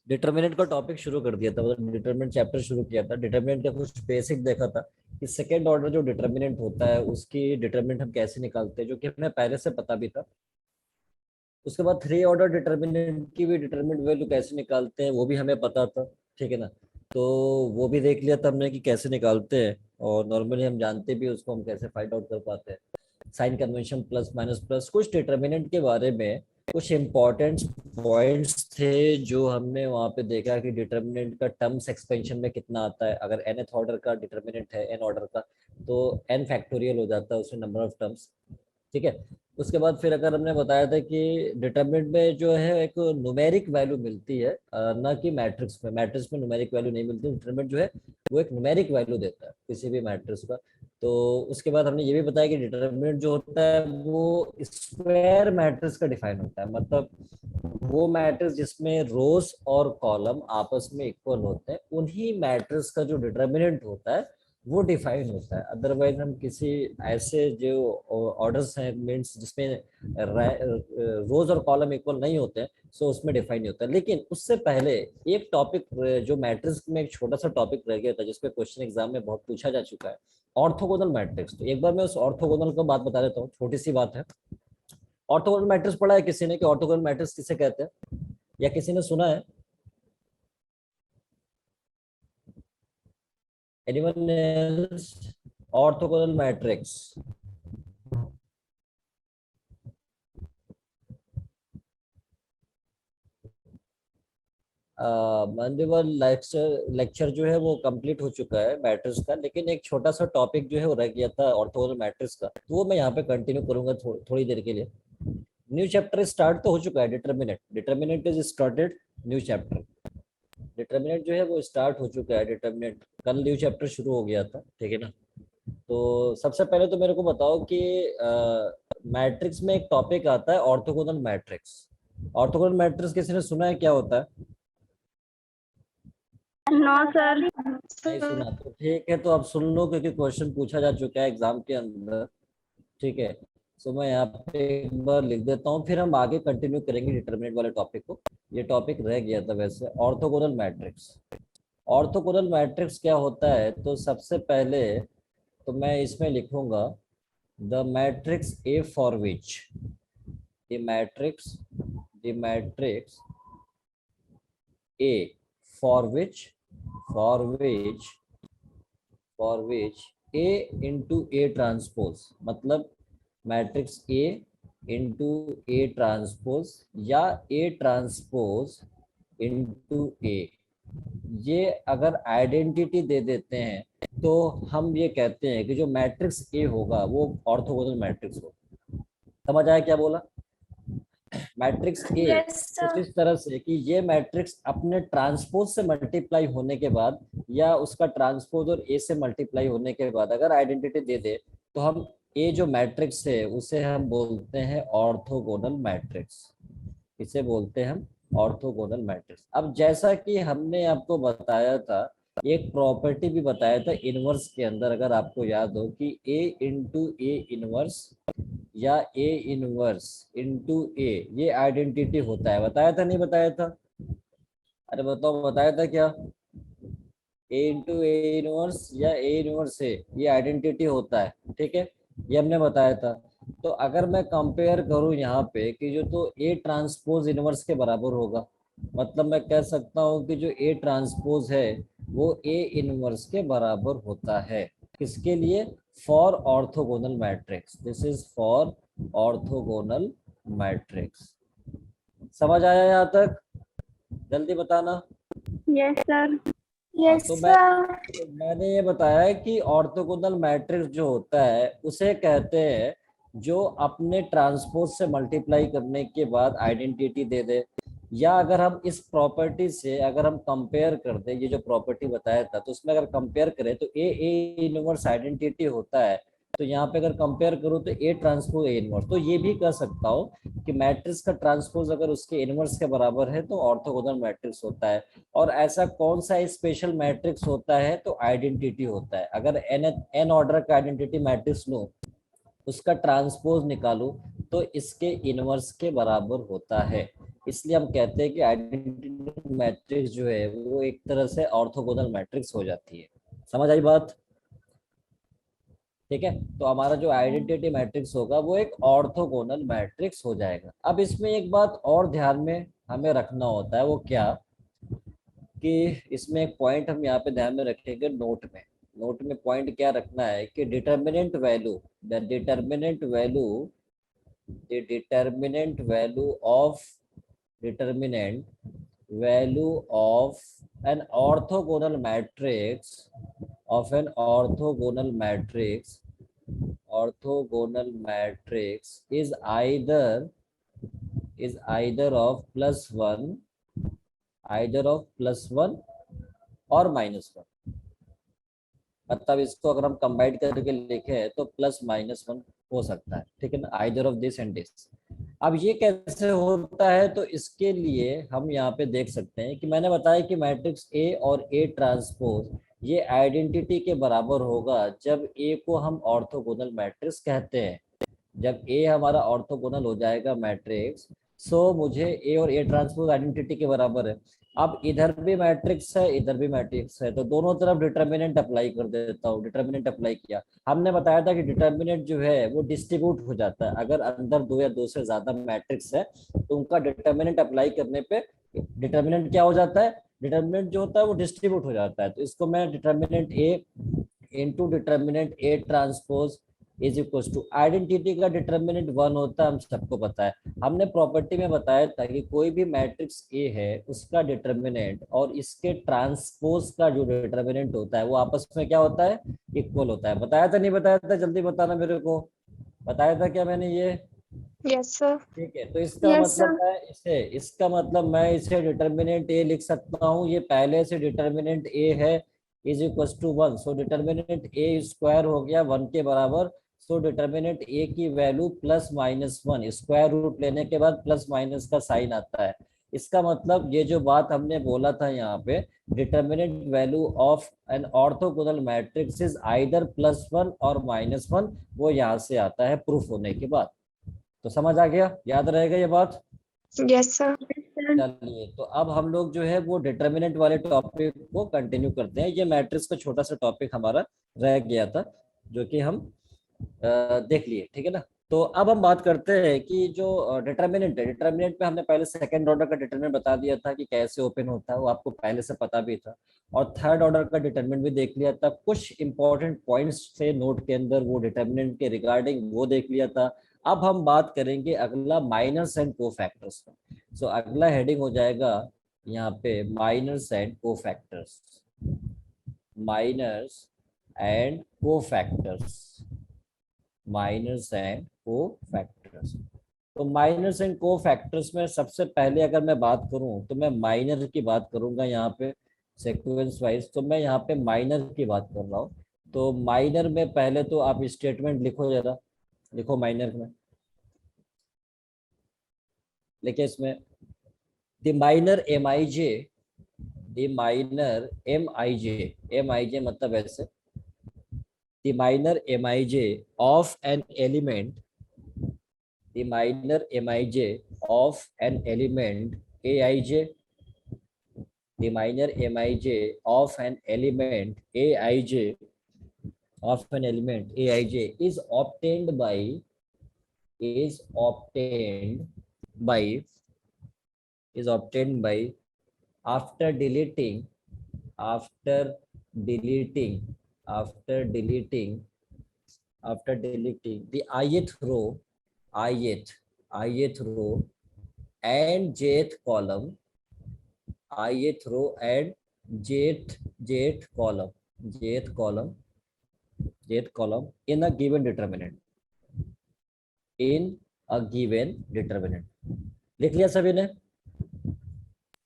Determinant का topic शुरू कर दिया था, मतलब डिटर्मिनेंट चैप्टर शुरू किया था। डिटर्मिनेंट का कुछ बेसिक देखा था कि सेकेंड ऑर्डर जो डिटर्मिनेंट होता है उसकी डिटर्मिनेंट हम कैसे निकालते हैं, जो कि हमें पहले से पता भी था। उसके बाद थ्री ऑर्डर डिटर्मिनेंट की भी डिटर्मिनेंट वैल्यू कैसे निकालते हैं वो भी हमें पता था, ठीक है ना। तो वो भी देख लिया था हमने कि कैसे निकालते हैं, और नॉर्मली हम जानते भी हैं उसको हम कैसे फाइंड आउट कर पाते हैं। Sign convention plus minus plus कुछ डिटर्मिनेंट के बारे में कुछ इंपॉर्टेंट पॉइंट्स थे जो हमने वहां पे देखा कि डिटर्मिनेंट का टर्म्स एक्सपेंशन में कितना आता है। अगर nth ऑर्डर का डिटर्मिनेंट है, n ऑर्डर का, तो n फैक्टोरियल हो जाता है उसमें नंबर ऑफ टर्म्स, ठीक है। उसके बाद फिर अगर हमने बताया था कि डिटरमिनेंट में जो है एक न्यूमेरिक वैल्यू मिलती है, ना कि मैट्रिक्स में। मैट्रिक्स में न्यूमेरिक वैल्यू नहीं मिलती, डिटरमिनेंट जो है वो एक न्यूमेरिक वैल्यू देता है किसी भी मैट्रिक्स का। तो उसके बाद हमने ये भी बताया कि डिटरमिनेंट जो होता है वो स्क्वायर मैट्रिक्स का डिफाइन होता है, मतलब वो मैट्रिक्स जिसमें रोज और कॉलम आपस में इक्वल होते हैं उन्हीं मैट्रिक्स का जो डिटरमिनेंट होता है वो डिफाइन होता है। अदरवाइज हम किसी ऐसे जो ऑर्डर्स हैं मीन्स जिसमें रोज और कॉलम इक्वल नहीं होते हैं, सो उसमें डिफाइन नहीं होता है। लेकिन उससे पहले एक टॉपिक जो मैट्रिक्स में एक छोटा सा टॉपिक रह गया था जिसपे क्वेश्चन एग्जाम में बहुत पूछा जा चुका है, ऑर्थोगोनल मैट्रिक्स। तो एक बार मैं उस ऑर्थोगोनल को बात बता देता हूँ, छोटी सी बात है। ऑर्थोगोनल मैट्रिक्स पढ़ा है किसी ने कि ऑर्थोगोनल मैट्रिक्स किसे कहते हैं, या किसी ने सुना है? Anyone else? Orthogonal matrix. मंदिवल लेक्चर लेक्चर जो है वो कंप्लीट हो चुका है मैट्रिक्स का, लेकिन एक छोटा सा टॉपिक जो है वो रह गया था ऑर्थोगोनल मैट्रिक्स का, तो वो मैं यहाँ पे कंटिन्यू करूंगा थोड़ी देर के लिए। न्यू चैप्टर स्टार्ट तो हो चुका है, determinant determinant is started. New chapter determinant जो है वो स्टार्ट हो चुका है। डिटर्मिनेंट कल न्यू चैप्टर शुरू हो गया था, ठीक है ना। तो सबसे पहले तो मेरे को बताओ कि मैट्रिक्स में एक टॉपिक आता है ऑर्थोगोनल मैट्रिक्स। ऑर्थोगोनल मैट्रिक्स किसी ने सुना है क्या होता है? No sir. नहीं सुना तो ठीक है, तो अब सुन लो क्योंकि क्वेश्चन पूछा जा चुका है एग्जाम के अंदर, ठीक है। सो मैं यहाँ पे एक बार लिख देता हूँ, फिर हम आगे कंटिन्यू करेंगे डिटर्मिनेंट वाले टॉपिक को। ये टॉपिक रह गया था वैसे, ऑर्थोगोनल मैट्रिक्स। ऑर्थोगोनल मैट्रिक्स क्या होता है, तो सबसे पहले तो मैं इसमें लिखूंगा the matrix A for which the matrix A for which for which for which A into A transpose, मतलब matrix A into A transpose या ए ट्रांसपोज इंटू ए, ये अगर आइडेंटिटी दे देते हैं तो हम ये कहते हैं कि जो मैट्रिक्स ए होगा वो ऑर्थोगोनल मैट्रिक्स होगा। समझ आया क्या बोला? मैट्रिक्स ए यस कुछ सर। इस तरह से कि ये मैट्रिक्स अपने ट्रांसपोज से मल्टीप्लाई होने के बाद या उसका ट्रांसपोज और ए से मल्टीप्लाई होने के बाद अगर आइडेंटिटी दे दे तो हम ए जो मैट्रिक्स है उसे हम बोलते हैं ऑर्थोगोनल मैट्रिक्स। इसे बोलते हैं हम ऑर्थोगोनल मैट्रिक्स। अब जैसा कि हमने आपको बताया था, एक प्रॉपर्टी भी बताया था इनवर्स के अंदर, अगर आपको याद हो कि ए इंटू ए इनवर्स या ए इनवर्स इंटू ए ये आइडेंटिटी होता है। बताया था नहीं बताया था? अरे बताओ, बताया था क्या? ए इंटू ए इनवर्स या ए इनवर्स ए ये आइडेंटिटी होता है, ठीक है। ये हमने बताया था। तो अगर मैं कंपेयर करूं यहाँ पे कि जो तो ए ट्रांसपोज इनवर्स के बराबर होगा, मतलब मैं कह सकता हूँ कि जो ए ट्रांसपोज है वो ए इनवर्स के बराबर होता है। किसके लिए? For orthogonal matrix. This is for orthogonal matrix. समझ आया यहाँ तक? जल्दी बताना। Yes sir. हाँ, यस तो सर। मैंने ये बताया कि ऑर्थोगोनल मैट्रिक्स जो होता है उसे कहते हैं जो अपने ट्रांसपोज से मल्टीप्लाई करने के बाद आइडेंटिटी दे दे, या अगर हम इस प्रॉपर्टी से अगर हम कंपेयर कर दें, ये जो प्रॉपर्टी बताया था तो उसमें अगर कंपेयर करें तो ए इनवर्स आइडेंटिटी होता है। तो यहाँ पे अगर कंपेयर करूँ तो ए ट्रांसपोज ए इनवर्स, तो ये भी कह सकता हूँ कि मैट्रिक्स का ट्रांसपोज अगर उसके इनवर्स के बराबर है तो ऑर्थोगोनल मैट्रिक्स होता है। और ऐसा कौन सा स्पेशल मैट्रिक्स होता है, तो आइडेंटिटी होता है। अगर एन ऑर्डर का आइडेंटिटी मैट्रिक्स लो, उसका ट्रांसपोज निकालो तो इसके इनवर्स के बराबर होता है। इसलिए हम कहते हैं कि आइडेंटिटी मैट्रिक्स जो है वो एक तरह से ऑर्थोगोनल मैट्रिक्स हो जाती है। समझ आई बात? ठीक है, तो हमारा जो आइडेंटिटी मैट्रिक्स होगा वो एक ऑर्थोगोनल मैट्रिक्स हो जाएगा। अब इसमें एक बात और ध्यान में हमें रखना होता है, वो क्या कि इसमें एक पॉइंट हम यहाँ पे ध्यान में रखेंगे नोट में। नोट में पॉइंट क्या रखना है कि determinant value, the determinant value, the determinant value of determinant value of an orthogonal matrix, of an orthogonal matrix is either of plus one, either of plus one और minus one. मतलब इसको अगर हम combine करके लिखे तो plus minus one हो सकता है, ठीक है ना, either of this and this. अब ये कैसे होता है, तो इसके लिए हम यहाँ पे देख सकते हैं कि मैंने बताया कि मैट्रिक्स ए और ए ट्रांसपोज ये आइडेंटिटी के बराबर होगा जब ए को हम ऑर्थोगोनल मैट्रिक्स कहते हैं। जब ए हमारा ऑर्थोगोनल हो जाएगा मैट्रिक्स, सो मुझे ए और ए ट्रांसपोज आइडेंटिटी के बराबर है। अब इधर भी मैट्रिक्स है, इधर भी मैट्रिक्स है, तो दोनों तरफ डिटर्मिनेंट अप्लाई कर देता हूँ। डिटर्मिनेंट अप्लाई किया, हमने बताया था कि डिटर्मिनेंट जो है वो डिस्ट्रीब्यूट हो जाता है। अगर अंदर दो या दो से ज्यादा मैट्रिक्स है तो उनका डिटर्मिनेंट अप्लाई करने पे डिटर्मिनेंट क्या हो जाता है, डिटर्मिनेंट जो होता है वो डिस्ट्रीब्यूट हो जाता है। तो इसको मैं determinant A into determinant A transpose is equal to, identity का डिटर्मिनेंट वन होता है, हम सबको पता है। हमने प्रॉपर्टी में बताया था कि कोई भी मैट्रिक्स ए है उसका डिटर्मिनेंट और इसके ट्रांसपोज का जो डिटर्मिनेंट होता है वो आपस में क्या होता है, इक्वल होता है। बताया था नहीं बताया था, जल्दी बताना मेरे को, बताया था क्या मैंने ये? Yes sir. ठीक है, तो इसका Yes, मतलब sir. मैं इसे, इसका मतलब मैं इसे डिटर्मिनेंट ए लिख सकता हूँ, ये पहले से डिटर्मिनेंट ए है, is equal to one. So determinant A square हो गया वन के बराबर। सो डिटर्मिनेंट ए की value plus minus one, square root लेने के बाद प्लस माइनस का साइन आता है। इसका मतलब ये जो बात हमने बोला था यहाँ पे, determinant value of an orthogonal matrix is either plus one और माइनस वन, वो यहाँ से आता है प्रूफ होने के बाद। तो समझ आ गया, याद रहेगा ये बात? Yes sir. Yes, sir. चलिए, तो अब हम लोग जो है वो डिटर्मिनेंट वाले टॉपिक को कंटिन्यू करते हैं। ये मैट्रिक्स का छोटा सा टॉपिक हमारा रह गया था जो कि हम देख लिए, ठीक है ना। तो अब हम बात करते हैं कि जो डिटर्मिनेंट है, डिटर्मिनेंट में हमने पहले सेकंड ऑर्डर का डिटर्मिनेंट बता दिया था कि कैसे ओपन होता है, वो आपको पहले से पता भी था। और थर्ड ऑर्डर का डिटर्मिनेंट भी देख लिया था, कुछ इंपॉर्टेंट पॉइंट्स थे नोट के अंदर वो डिटर्मिनेंट के रिगार्डिंग, वो देख लिया था। अब हम बात करेंगे अगला माइनर्स एंड कोफैक्टर्स का। सो अगला हेडिंग हो जाएगा यहाँ पे minors and cofactors, minors and cofactors, minors and cofactors. तो माइनर्स एंड कोफैक्टर्स में सबसे पहले अगर मैं बात करूं तो मैं माइनर की बात करूंगा यहाँ पे सीक्वेंस वाइज। तो मैं यहाँ पे माइनर की बात कर रहा हूँ। तो माइनर में पहले तो आप स्टेटमेंट लिखो जरा, लिखो माइनर में, लिखे इसमें the minor M I J, the minor M I J, M I J मतलब ऐसे, the minor M I J of an element, the minor Mij of an element Aij, the minor Mij of an element Aij, of an element Aij is obtained by, is obtained by, is obtained by after deleting, after deleting, after deleting, after deleting the ith row, ith row and jth column, ith row and jth column, jth column, jth column in a given determinant, in a given determinant। लिख लिया सभी ने?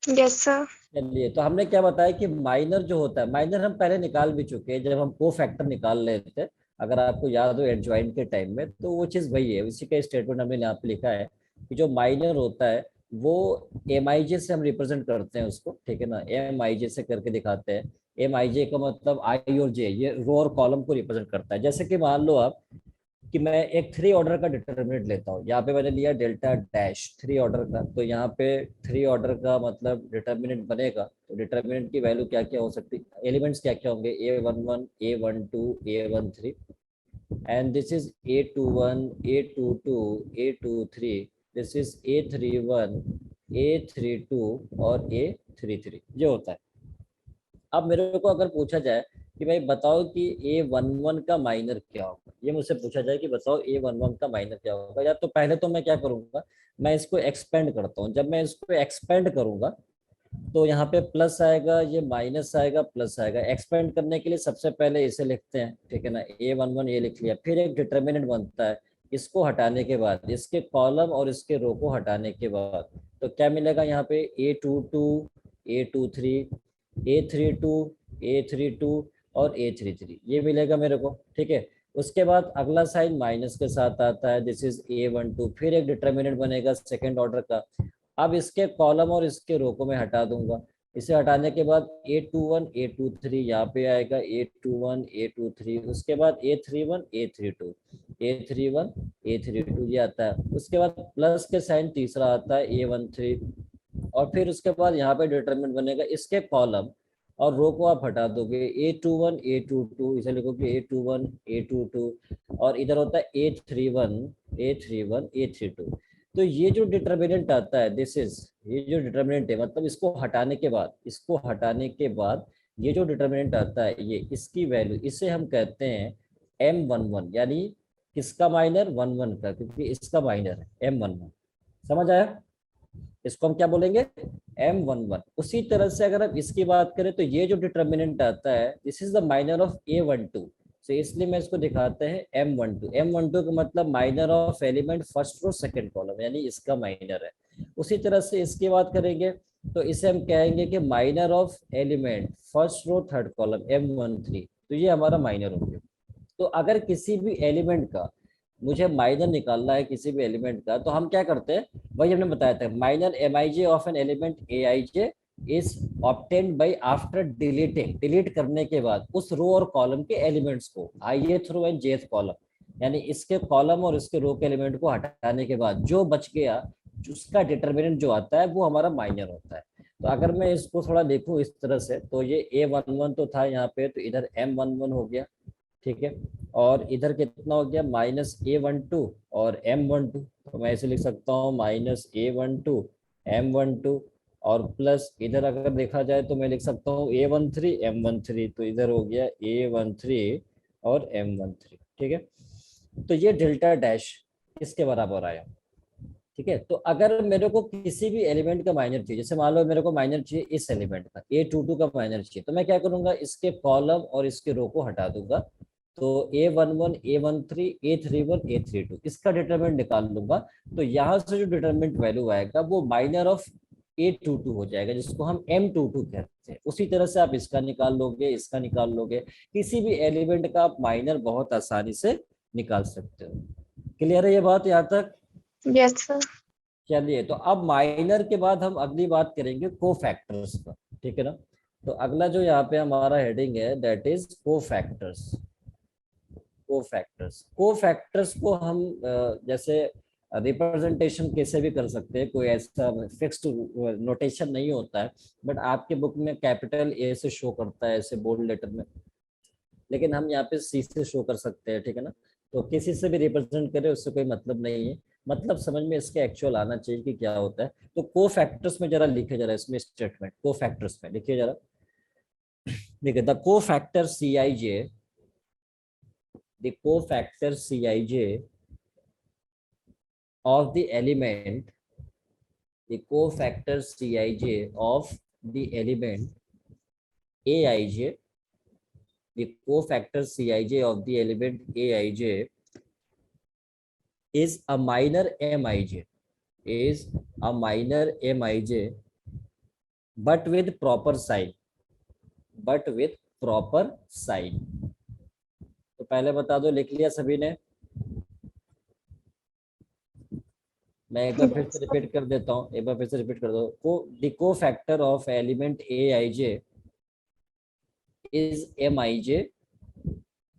Yes sir. चलिए, तो हमने क्या बताया कि माइनर जो होता है, माइनर हम पहले निकाल भी चुके हैं जब हम को फैक्टर निकाल रहे थे, अगर आपको याद हो एडजॉइंट के टाइम में, तो वो चीज वही है, उसी का स्टेटमेंट हमने यहाँ पे लिखा है कि जो माइनर होता है वो एम आई जे से हम रिप्रेजेंट करते हैं उसको, ठीक है ना, एम आई जे से करके दिखाते हैं। एम आई जे का मतलब आई और जे, ये रो और कॉलम को रिप्रेजेंट करता है। जैसे कि मान लो आप कि मैं एक 3 ऑर्डर का डिटर्मिनेंट लेता हूँ। यहाँ पे मैंने लिया डेल्टा डैश 3 ऑर्डर का, तो यहाँ पे 3 ऑर्डर का मतलब डिटर्मिनेंट बनेगा। तो डिटर्मिनेंट की वैल्यू क्या क्या हो सकती है, एलिमेंट्स क्या क्या होंगे, A11 A12 A13 and this is A21 A22 A23, this is A31 A32 और A33, ये होता है। अब मेरे को अगर पूछा जाए कि भाई बताओ कि A11 का माइनर क्या होगा, ये मुझसे पूछा जाए कि बताओ A11 का माइनर क्या होगा, या तो पहले तो मैं क्या करूंगा, मैं इसको एक्सपेंड करता हूँ। जब मैं इसको एक्सपेंड करूंगा तो यहाँ पे प्लस आएगा, ये माइनस आएगा, प्लस आएगा। एक्सपेंड करने के लिए सबसे पहले इसे लिखते हैं, ठीक है ना, A11 ये लिख लिया। फिर एक डिटर्मिनेंट बनता है, इसको हटाने के बाद, इसके कॉलम और इसके रो को हटाने के बाद, तो क्या मिलेगा यहाँ पे A22 A23 A32 A32 और A33, ये मिलेगा मेरे को, ठीक है। उसके बाद अगला साइन माइनस के साथ आता है, दिस इज A12। फिर एक डिटर्मिनेंट बनेगा सेकेंड ऑर्डर का। अब इसके कॉलम और इसके रो को मैं हटा दूंगा। इसे हटाने के बाद A21 A23 यहाँ पे आएगा, A21 A23, उसके बाद A31 A32 A31 A32 ये आता है। उसके बाद प्लस के साइन तीसरा आता है A13, और फिर उसके बाद यहाँ पे डिटरमिनेंट बनेगा, इसके कॉलम और रो को आप हटा दोगे, A21 A22, इसे लिखोगे A21 A22, और इधर होता है A31 A31 A32। तो ये जो डिटर्मिनेंट आता है, दिस इज, ये जो डिटर्मिनेंट है मतलब इसको हटाने के बाद, इसको हटाने के बाद ये जो डिटर्मिनेंट आता है, ये इसकी वैल्यू, इसे हम कहते हैं M11, यानी किसका माइनर, 11 का, क्योंकि इसका माइनर है M11। समझ आया, इसको हम क्या बोलेंगे, M11। उसी तरह से अगर हम इसकी बात करें तो ये जो डिटर्मिनेंट आता है, this is the minor of A12, तो इसलिए मैं इसको दिखाते हैं M12। M12 का मतलब minor of element first row second column, यानी इसका माइनर है। उसी तरह से इसकी बात करेंगे तो इसे हम कहेंगे कि minor of element first row third column M13, तो ये हमारा माइनर हो गया। तो अगर किसी भी एलिमेंट का मुझे माइनर निकालना है, किसी भी एलिमेंट का, तो हम क्या करते हैं, वही हमने बताया था, minor MIJ of an element AIJ is obtained by after deleting, delete करने के बाद उस रो और कॉलम के एलिमेंट्स को, ith row and jth column, यानी इसके कॉलम और इसके रो के एलिमेंट को हटाने के बाद जो बच गया, उसका डिटर्मिनेंट जो आता है वो हमारा माइनर होता है। तो अगर मैं इसको थोड़ा देखूं इस तरह से, तो ये A11 तो था यहाँ पे, तो इधर M11 हो गया, ठीक है। और इधर कितना हो गया, -A12 और M12, तो मैं इसे लिख सकता हूँ -A12 M12, और प्लस इधर अगर देखा जाए तो मैं लिख सकता हूँ A13 M13, तो इधर हो गया A13 और M13, ठीक है। तो ये डेल्टा डैश इसके बराबर आया, ठीक है। तो अगर मेरे को किसी भी एलिमेंट का माइनर चाहिए, जैसे मान लो मेरे को माइनर चाहिए इस एलिमेंट का, A22 का माइनर चाहिए, तो मैं क्या करूंगा, इसके कॉलम और इसके रो को हटा दूंगा, तो A11 A13 A31 A32 इसका डिटरमिनेंट निकाल लूंगा। तो यहाँ से जो डिटरमिनेंट वैल्यू आएगा वो माइनर ऑफ A22 हो जाएगा, जिसको हम M22 कहते हैं। उसी तरह से आप इसका निकाल लोगे, इसका निकाल लोगे, किसी भी एलिमेंट का आप माइनर बहुत आसानी से निकाल सकते हो। क्लियर है ये बात यहाँ तक? Yes, sir. चलिए, तो अब माइनर के बाद हम अगली बात करेंगे कोफैक्टर्स पर, ठीक है ना। तो अगला जो यहाँ पे हमारा हेडिंग है, दैट इज कोफैक्टर्स। कोफैक्टर्स को हम जैसे रिप्रेजेंटेशन कैसे भी कर सकते हैं, कोई ऐसा फिक्स्ड नोटेशन नहीं होता है, बट आपके बुक में कैपिटल A से शो करता है ऐसे बोल्ड लेटर में, लेकिन हम यहाँ पे C से शो कर सकते हैं, ठीक है ना। तो किसी से भी रिप्रेजेंट करें उससे कोई मतलब नहीं है, मतलब समझ में इसके एक्चुअल आना चाहिए कि क्या होता है। तो कोफैक्टर्स में जरा लिखे जरा, इसमें स्टेटमेंट कोफैक्टर्स में लिखिए जरा, देखिए the cofactor Cij, the cofactor Cij of the element, the cofactor Cij of the element Aij, the cofactor Cij of the element Aij is a minor Mij, is a minor Mij, but with proper sign, but with proper sign। तो पहले बता दो, लिख लिया सभी ने? मैं एक बार फिर से रिपीट कर देता हूँ, एक बार फिर से रिपीट कर दो। The cofactor of element Aij is Mij,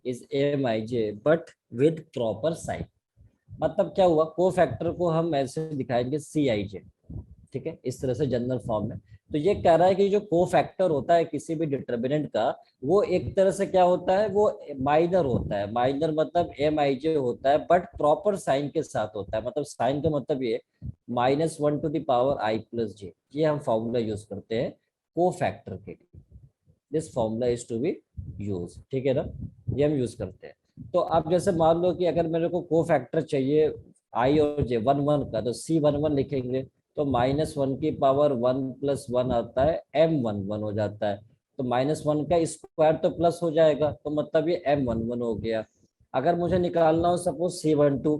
is AMIJ but with proper sign. मतलब क्या हुआ, को फैक्टर को हम ऐसे दिखाएंगे CIJ, ठीक है, इस तरह से जनरल फॉर्म में। तो ये कह रहा है कि जो को फैक्टर होता है किसी भी डिटर्मिनेंट का, वो एक तरह से क्या होता है, वो माइनर होता है। माइनर मतलब MIJ होता है बट प्रॉपर साइन के साथ होता है। मतलब साइन का मतलब ये -1 टू द पावर I+J, ये हम फॉर्मूला यूज करते हैं को फैक्टर के लिए। This formula is to be use, ठीक है ना, ये हम यूज करते हैं। तो आप जैसे मान लो कि अगर मेरे को को फैक्टर चाहिए I और J 1 1 का, तो C11 लिखेंगे, तो -1 की पावर 1+1 आता है, M11 हो जाता है। तो -1 का स्क्वायर तो प्लस हो जाएगा, तो मतलब ये M11 हो गया। अगर मुझे निकालना हो सपोज C12,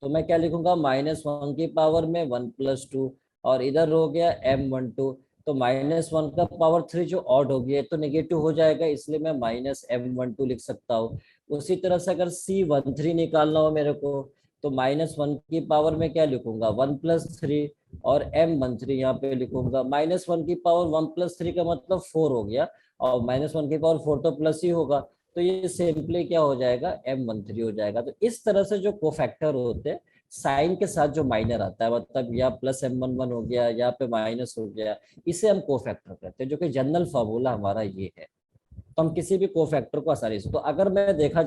तो मैं क्या लिखूंगा, -1 की पावर में 1+2, और इधर हो गया M12। तो -1 का पावर 3 जो ऑड हो गया तो नेगेटिव हो जाएगा, इसलिए मैं -M12 लिख सकता हूँ। उसी तरह से अगर C13 निकालना हो मेरे को, तो -1 की पावर में क्या लिखूंगा, 1+3, और M13 यहाँ पे लिखूंगा। -1 की पावर 1+3 का मतलब 4 हो गया, और -1 की पावर 4 तो प्लस ही होगा, तो ये सिंपली क्या हो जाएगा, M13 हो जाएगा। तो इस तरह से जो कोफैक्टर होते हैं साइन के साथ जो माइनर आता है, मतलब या +M11 हो गया, या पे माइनस हो गया, इसे हम कोफैक्टर कहते हैं, जो कि जनरल फॉर्मूला हमारा ये है। तो हम किसी भी कोफैक्टर को आसानी से, तो अगर मैं देखा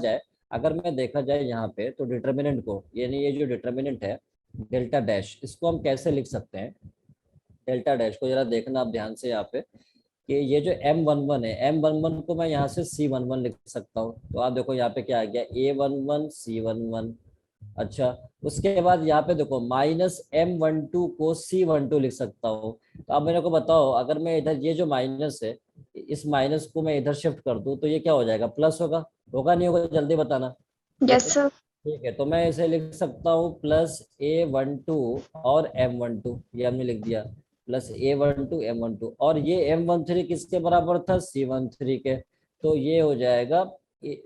जाए यहाँ पे, तो डिटर्मिनेंट को, यानी ये जो डिटर्मिनेंट है डेल्टा डैश, इसको हम कैसे लिख सकते हैं। डेल्टा डैश को जरा देखना आप ध्यान से यहाँ पे, कि ये जो M11 है, M11 को मैं यहाँ से C11 लिख सकता हूँ। तो आप देखो यहाँ पे क्या आ गया, A11 C11। अच्छा, उसके बाद यहाँ पे देखो -M12 को C12 लिख सकता हूँ। तो अब मेरे को बताओ, अगर मैं इधर ये जो माइनस है, इस माइनस को मैं इधर शिफ्ट कर दूं, तो ये क्या हो जाएगा, प्लस होगा, होगा नहीं होगा, जल्दी बताना। Yes, sir. ठीक है, तो मैं इसे लिख सकता हूँ +A12 और M12, ये हमने लिख दिया, +A12 M12, और ये M13 किसके बराबर था, C13 के। तो ये हो जाएगा,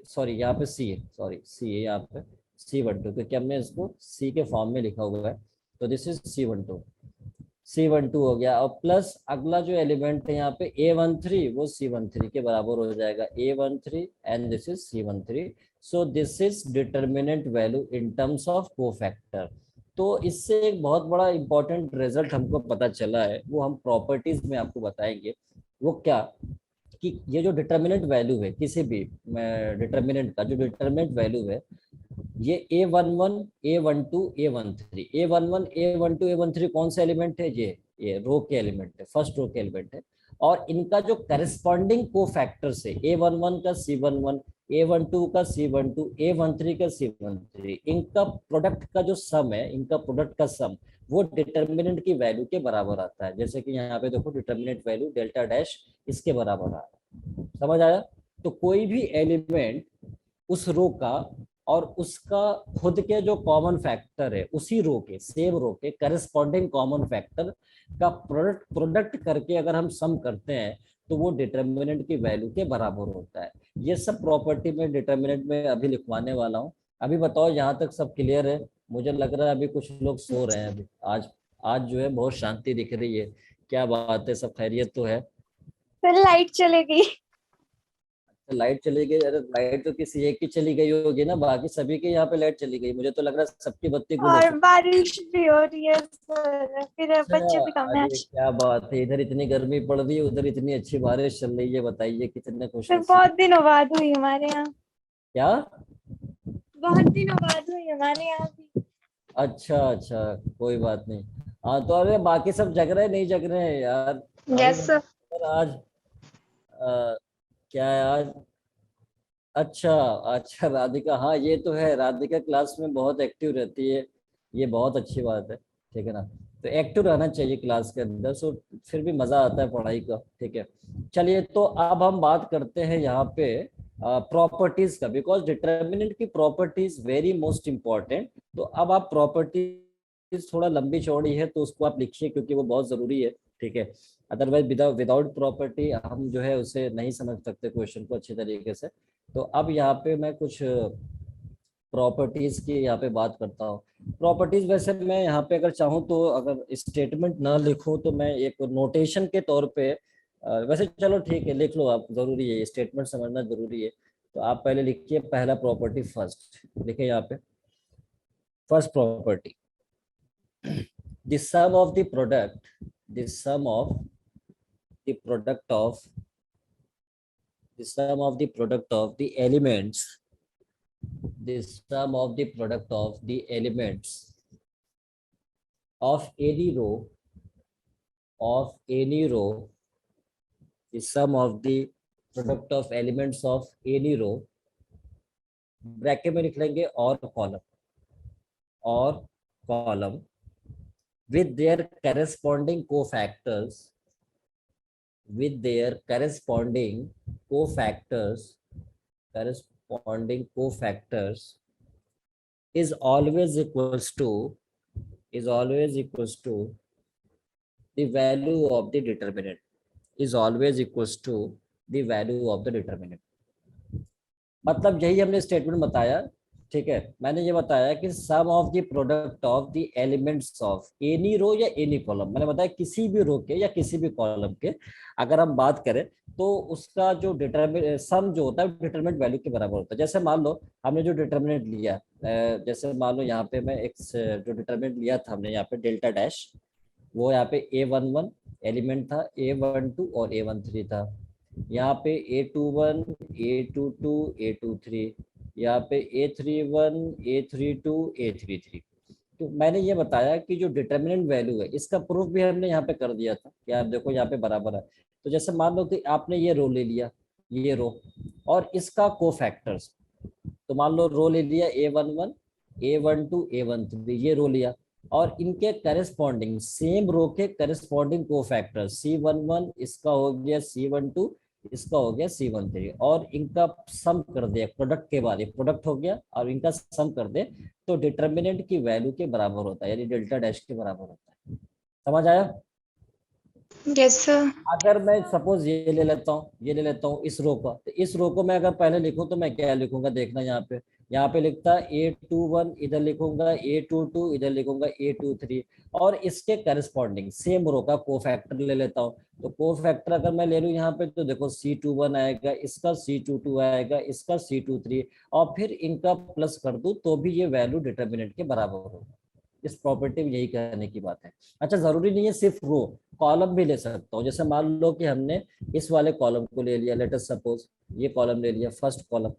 सॉरी यहाँ पे C है, सॉरी C है यहाँ पे, C12, क्योंकि हमने इसको C के फॉर्म में लिखा हुआ है। तो दिस इज C12 हो गया, और प्लस अगला जो एलिमेंट है यहाँ पे A13, वो C13 के बराबर हो जाएगा, A13 and this is C13। So this is determinant value in terms of cofactor. तो इससे एक बहुत बड़ा इंपॉर्टेंट रिजल्ट हमको पता चला है, वो हम प्रॉपर्टीज में आपको बताएंगे। वो क्या, कि ये जो डिटर्मिनेंट वैल्यू है किसी भी डिटर्मिनेंट का, जो डिटर्मिनेंट वैल्यू है, ये A11 A12 A13, A11 A12 A13 कौन सा एलिमेंट है, ये रो के एलिमेंट है, फर्स्ट रो के एलिमेंट है। और इनका जो करस्पॉन्डिंग कोफैक्टर्स है, A11 का C11, A12 का C12, A13 का C13, इनका प्रोडक्ट का जो सम है, इनका प्रोडक्ट का सम, वो डिटर्मिनेंट की वैल्यू के बराबर आता है। जैसे कि यहाँ पे देखो डिटर्मिनेंट वैल्यू डेल्टा डैश इसके बराबर आ रहा है, समझ आया। तो कोई भी एलिमेंट उस रो का और उसका खुद के जो कॉमन फैक्टर है, उसी रो के, सेम रो के करस्पॉन्डिंग कॉमन फैक्टर का प्रोडक्ट करके अगर हम सम करते हैं, तो वो डिटर्मिनेंट की वैल्यू के बराबर होता है। ये सब प्रॉपर्टी में डिटर्मिनेंट में अभी लिखवाने वाला हूँ। अभी बताओ, यहाँ तक सब क्लियर है। मुझे लग रहा है अभी कुछ लोग सो रहे हैं अभी, आज आज जो है बहुत शांति दिख रही है। क्या बात है, सब खैरियत तो है। फिर लाइट चले गई। लाइट चली गई, अरे लाइट तो किसी एक की चली गई होगी ना, बाकी सभी के यहाँ पे लाइट चली गई। मुझे तो लग रहा है सबकी बत्ती गुल हो और चुकी बारिश भी हो रही है सर, फिर है। बच्चे भी कम है अरे आज। क्या बात है, इधर इतनी गर्मी पड़ रही है, उधर इतनी अच्छी बारिश चल रही है, बताइए कितने खुश फिर नसीब। बहुत दिनों बाद हुई हमारे यहाँ। क्या, बहुत दिनों बाद हुई हमारे यहाँ भी। अच्छा अच्छा, कोई बात नहीं। हाँ तो अरे बाकी सब जग रहे नहीं जग रहे हैं यार, अभी यस सर। आज क्या है आज, अच्छा अच्छा, राधिका, हाँ ये तो है, राधिका क्लास में बहुत एक्टिव रहती है, ये बहुत अच्छी बात है, ठीक है ना। तो एक्टिव रहना चाहिए क्लास के अंदर, सो फिर भी मजा आता है पढ़ाई का, ठीक है। चलिए, तो अब हम बात करते हैं यहाँ पे प्रॉपर्टीज का, बिकॉज डिटर्मिनेंट की प्रॉपर्टीज वेरी मोस्ट इम्पॉर्टेंट। तो अब आप प्रॉपर्टीज थोड़ा लंबी चौड़ी है तो उसको आप लिखिए, क्योंकि वो बहुत जरूरी है, ठीक है। अदरवाइज विदाउट प्रॉपर्टी हम जो है उसे नहीं समझ सकते क्वेश्चन को अच्छे तरीके से। तो अब यहाँ पे मैं कुछ प्रॉपर्टीज की यहाँ पे बात करता हूँ। प्रॉपर्टीज वैसे मैं यहाँ पे अगर चाहूँ तो, अगर स्टेटमेंट ना लिखूँ तो मैं एक नोटेशन के तौर पे वैसे चलो ठीक है लिख लो आप, जरूरी है स्टेटमेंट समझना जरूरी है। तो आप पहले लिखिए पहला प्रॉपर्टी फर्स्ट, लिखिए यहाँ पे first property, the sum of the product, the sum of the product of the sum of the product of the elements, the sum of the product of the elements of any row, of any row, the sum of the product of elements of any row, bracket में लिख लेंगे और column with their corresponding cofactors, with their corresponding cofactors is always equals to the value of the determinant, is always equals to the value of the determinant. मतलब यही हमने statement बताया, ठीक है। मैंने ये बताया कि sum of the product of the elements of any row या एनी कॉलम, मैंने बताया किसी भी रो के या किसी भी कॉलम के अगर हम बात करें तो उसका जो डिटरमिनेंट सम जो होता है डिटरमिनेंट वैल्यू के बराबर होता है। जैसे मान लो हमने जो डिटरमिनेंट लिया, जैसे मान लो यहाँ पे मैं एक जो डिटरमिनेंट लिया था हमने यहाँ पे डेल्टा डैश, वो यहाँ पे A11 एलिमेंट था, A12 और A13 था। यहाँ पे A21, A22, A23, यहाँ पे A31, A32, A33। तो मैंने ये बताया कि जो डिटर्मिनेंट वैल्यू है इसका प्रूफ भी हमने यहाँ पे कर दिया था कि आप देखो यहाँ पे बराबर है। तो जैसे मान लो कि आपने ये रो ले लिया, ये रो और इसका कोफैक्टर्स, तो मान लो रो ले लिया A11, A12, A13, ये रो लिया और इनके करेस्पॉन्डिंग सेम रो के करेस्पॉन्डिंग कोफैक्टर C11 इसका हो गया C12, इसका हो गया C13 और इनका सम कर दे प्रोडक्ट के बाद, ये प्रोडक्ट हो गया और इनका सम कर दे तो डिटरमिनेंट की वैल्यू के बराबर होता है, यानी डेल्टा डैश के बराबर होता है। समझ आया? Yes sir. अगर मैं सपोज ये ले लेता हूँ इस रो का, तो इस रो को मैं अगर पहले लिखूं तो मैं क्या लिखूंगा, देखना यहाँ पे लिखता A21, इधर लिखूंगा A22, इधर लिखूंगा A23 और इसके करस्पॉन्डिंग सेम रो का कोफैक्टर ले लेता हूँ। तो कोफैक्टर अगर मैं ले लूँ यहाँ पे तो देखो C21 आएगा, इसका C22 आएगा, इसका C23 और फिर इनका प्लस कर दूं तो भी ये वैल्यू डिटर्मिनेंट के बराबर होगा। इस प्रॉपर्टी में यही कहने की बात है। अच्छा, जरूरी नहीं है सिर्फ रो, कॉलम भी ले सकता हूँ। जैसे मान लो कि हमने इस वाले कॉलम को ले लिया, लेट अस सपोज ये कॉलम ले लिया फर्स्ट कॉलम,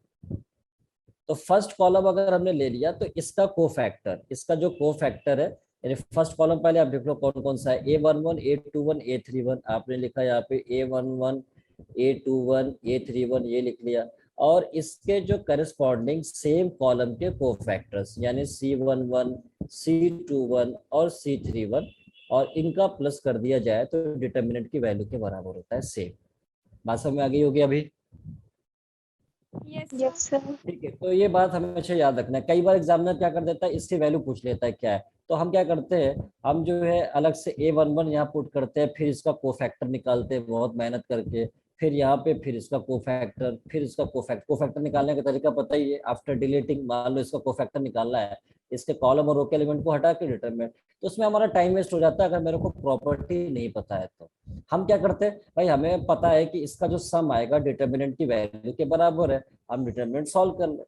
तो फर्स्ट कॉलम अगर हमने ले लिया तो इसका कोफैक्टर, इसका जो कोफैक्टर है यानी फर्स्ट कॉलम पहले आप देख लो कौन कौन सा है, A11, A21, A31 आपने लिखा यहाँ पे A11, A21, A31 ये लिख लिया और इसके जो करस्पॉन्डिंग सेम कॉलम के कोफैक्टर्स यानी C11, C21 और C31 और इनका प्लस कर दिया जाए तो डिटर्मिनेंट की वैल्यू के बराबर होता है सेम। बात समझ में आ गई होगी अभी? Yes sir. ठीक है, तो ये बात हमेशा याद रखना है। कई बार एग्जामिनर क्या कर देता है, इसकी वैल्यू पूछ लेता है क्या है, तो हम क्या करते हैं, हम जो है अलग से A11 यहाँ पुट करते हैं, फिर इसका कोफैक्टर निकालते हैं बहुत मेहनत करके, फिर यहाँ पे फिर इसका कोफैक्टर, फिर इसका कोफैक्टर निकालने का तरीका पता ही है। आफ्टर डिलीटिंग मान लो इसका कोफैक्टर निकालना है, इसके कॉलम और रो के एलिमेंट को हटा के डिटरमिनेंट, तो उसमें हमारा टाइम वेस्ट हो जाता है अगर मेरे को प्रॉपर्टी नहीं पता है तो। हम क्या करते हैं भाई, हमें पता है कि इसका जो सम आएगा डिटरमिनेंट की वैल्यू के बराबर है, हम डिटरमिनेंट सॉल्व कर ले।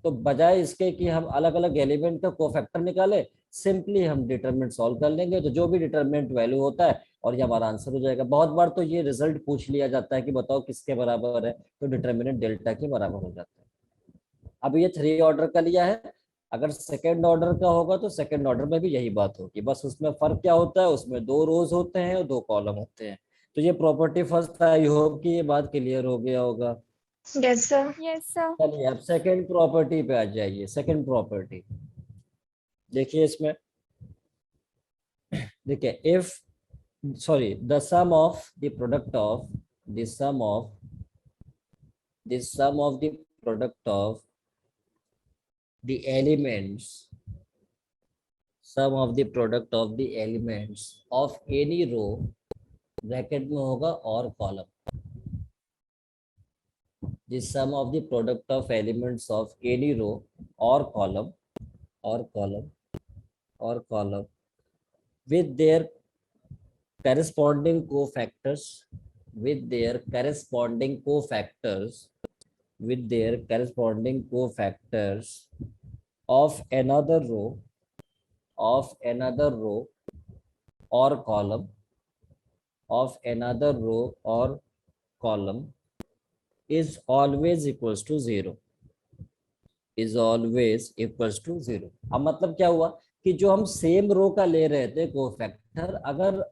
तो बजाय इसके कि हम अलग अलग एलिमेंट का कोफैक्टर निकाले, सिंपली हम डिटरमिनेंट सॉल्व कर लेंगे तो जो भी डिटरमिनेंट वैल्यू होता है और ये हमारा आंसर हो जाएगा। बहुत बार तो ये रिजल्ट पूछ लिया जाता है कि बताओ किसके बराबर है, तो डिटरमिनेंट डेल्टा के बराबर हो जाता है। अब ये 3 ऑर्डर का लिया है, अगर सेकेंड ऑर्डर का होगा तो सेकेंड ऑर्डर में भी यही बात होगी, बस उसमें फर्क क्या होता है, उसमें 2 रोज होते हैं और 2 कॉलम होते हैं। तो ये प्रॉपर्टी फर्स्ट, आई होप कि ये बात क्लियर हो गया होगा। Yes sir. चलिए अब सेकेंड प्रॉपर्टी पे आ जाइए। सेकेंड प्रॉपर्टी देखिए, इसमें देखिए if sorry the sum of the product of the sum of the product of the elements, sum of the product of the elements of any row, bracket में होगा और column, the sum of the product of elements of any row or column with their corresponding cofactors with their corresponding cofactors of another row or column of another row or column is always equals to 0, is always equals to 0। अब मतलब क्या हुआ कि जो हम same row का ले रहे थे कोफैक्टर, अगर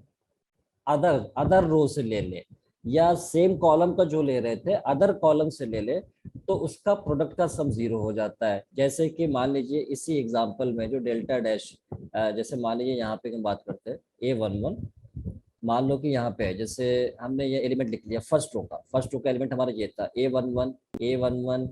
अदर अदर रो से ले ले या सेम कॉलम का जो ले रहे थे अदर कॉलम से ले ले, तो उसका प्रोडक्ट का सम 0 हो जाता है। जैसे कि मान लीजिए इसी एग्जांपल में जो डेल्टा डैश, जैसे मान लीजिए यहाँ पे हम बात करते हैं A11, मान लो कि यहाँ पे है, जैसे हमने ये एलिमेंट लिख लिया फर्स्ट रो का एलिमेंट हमारा ये था A11 A11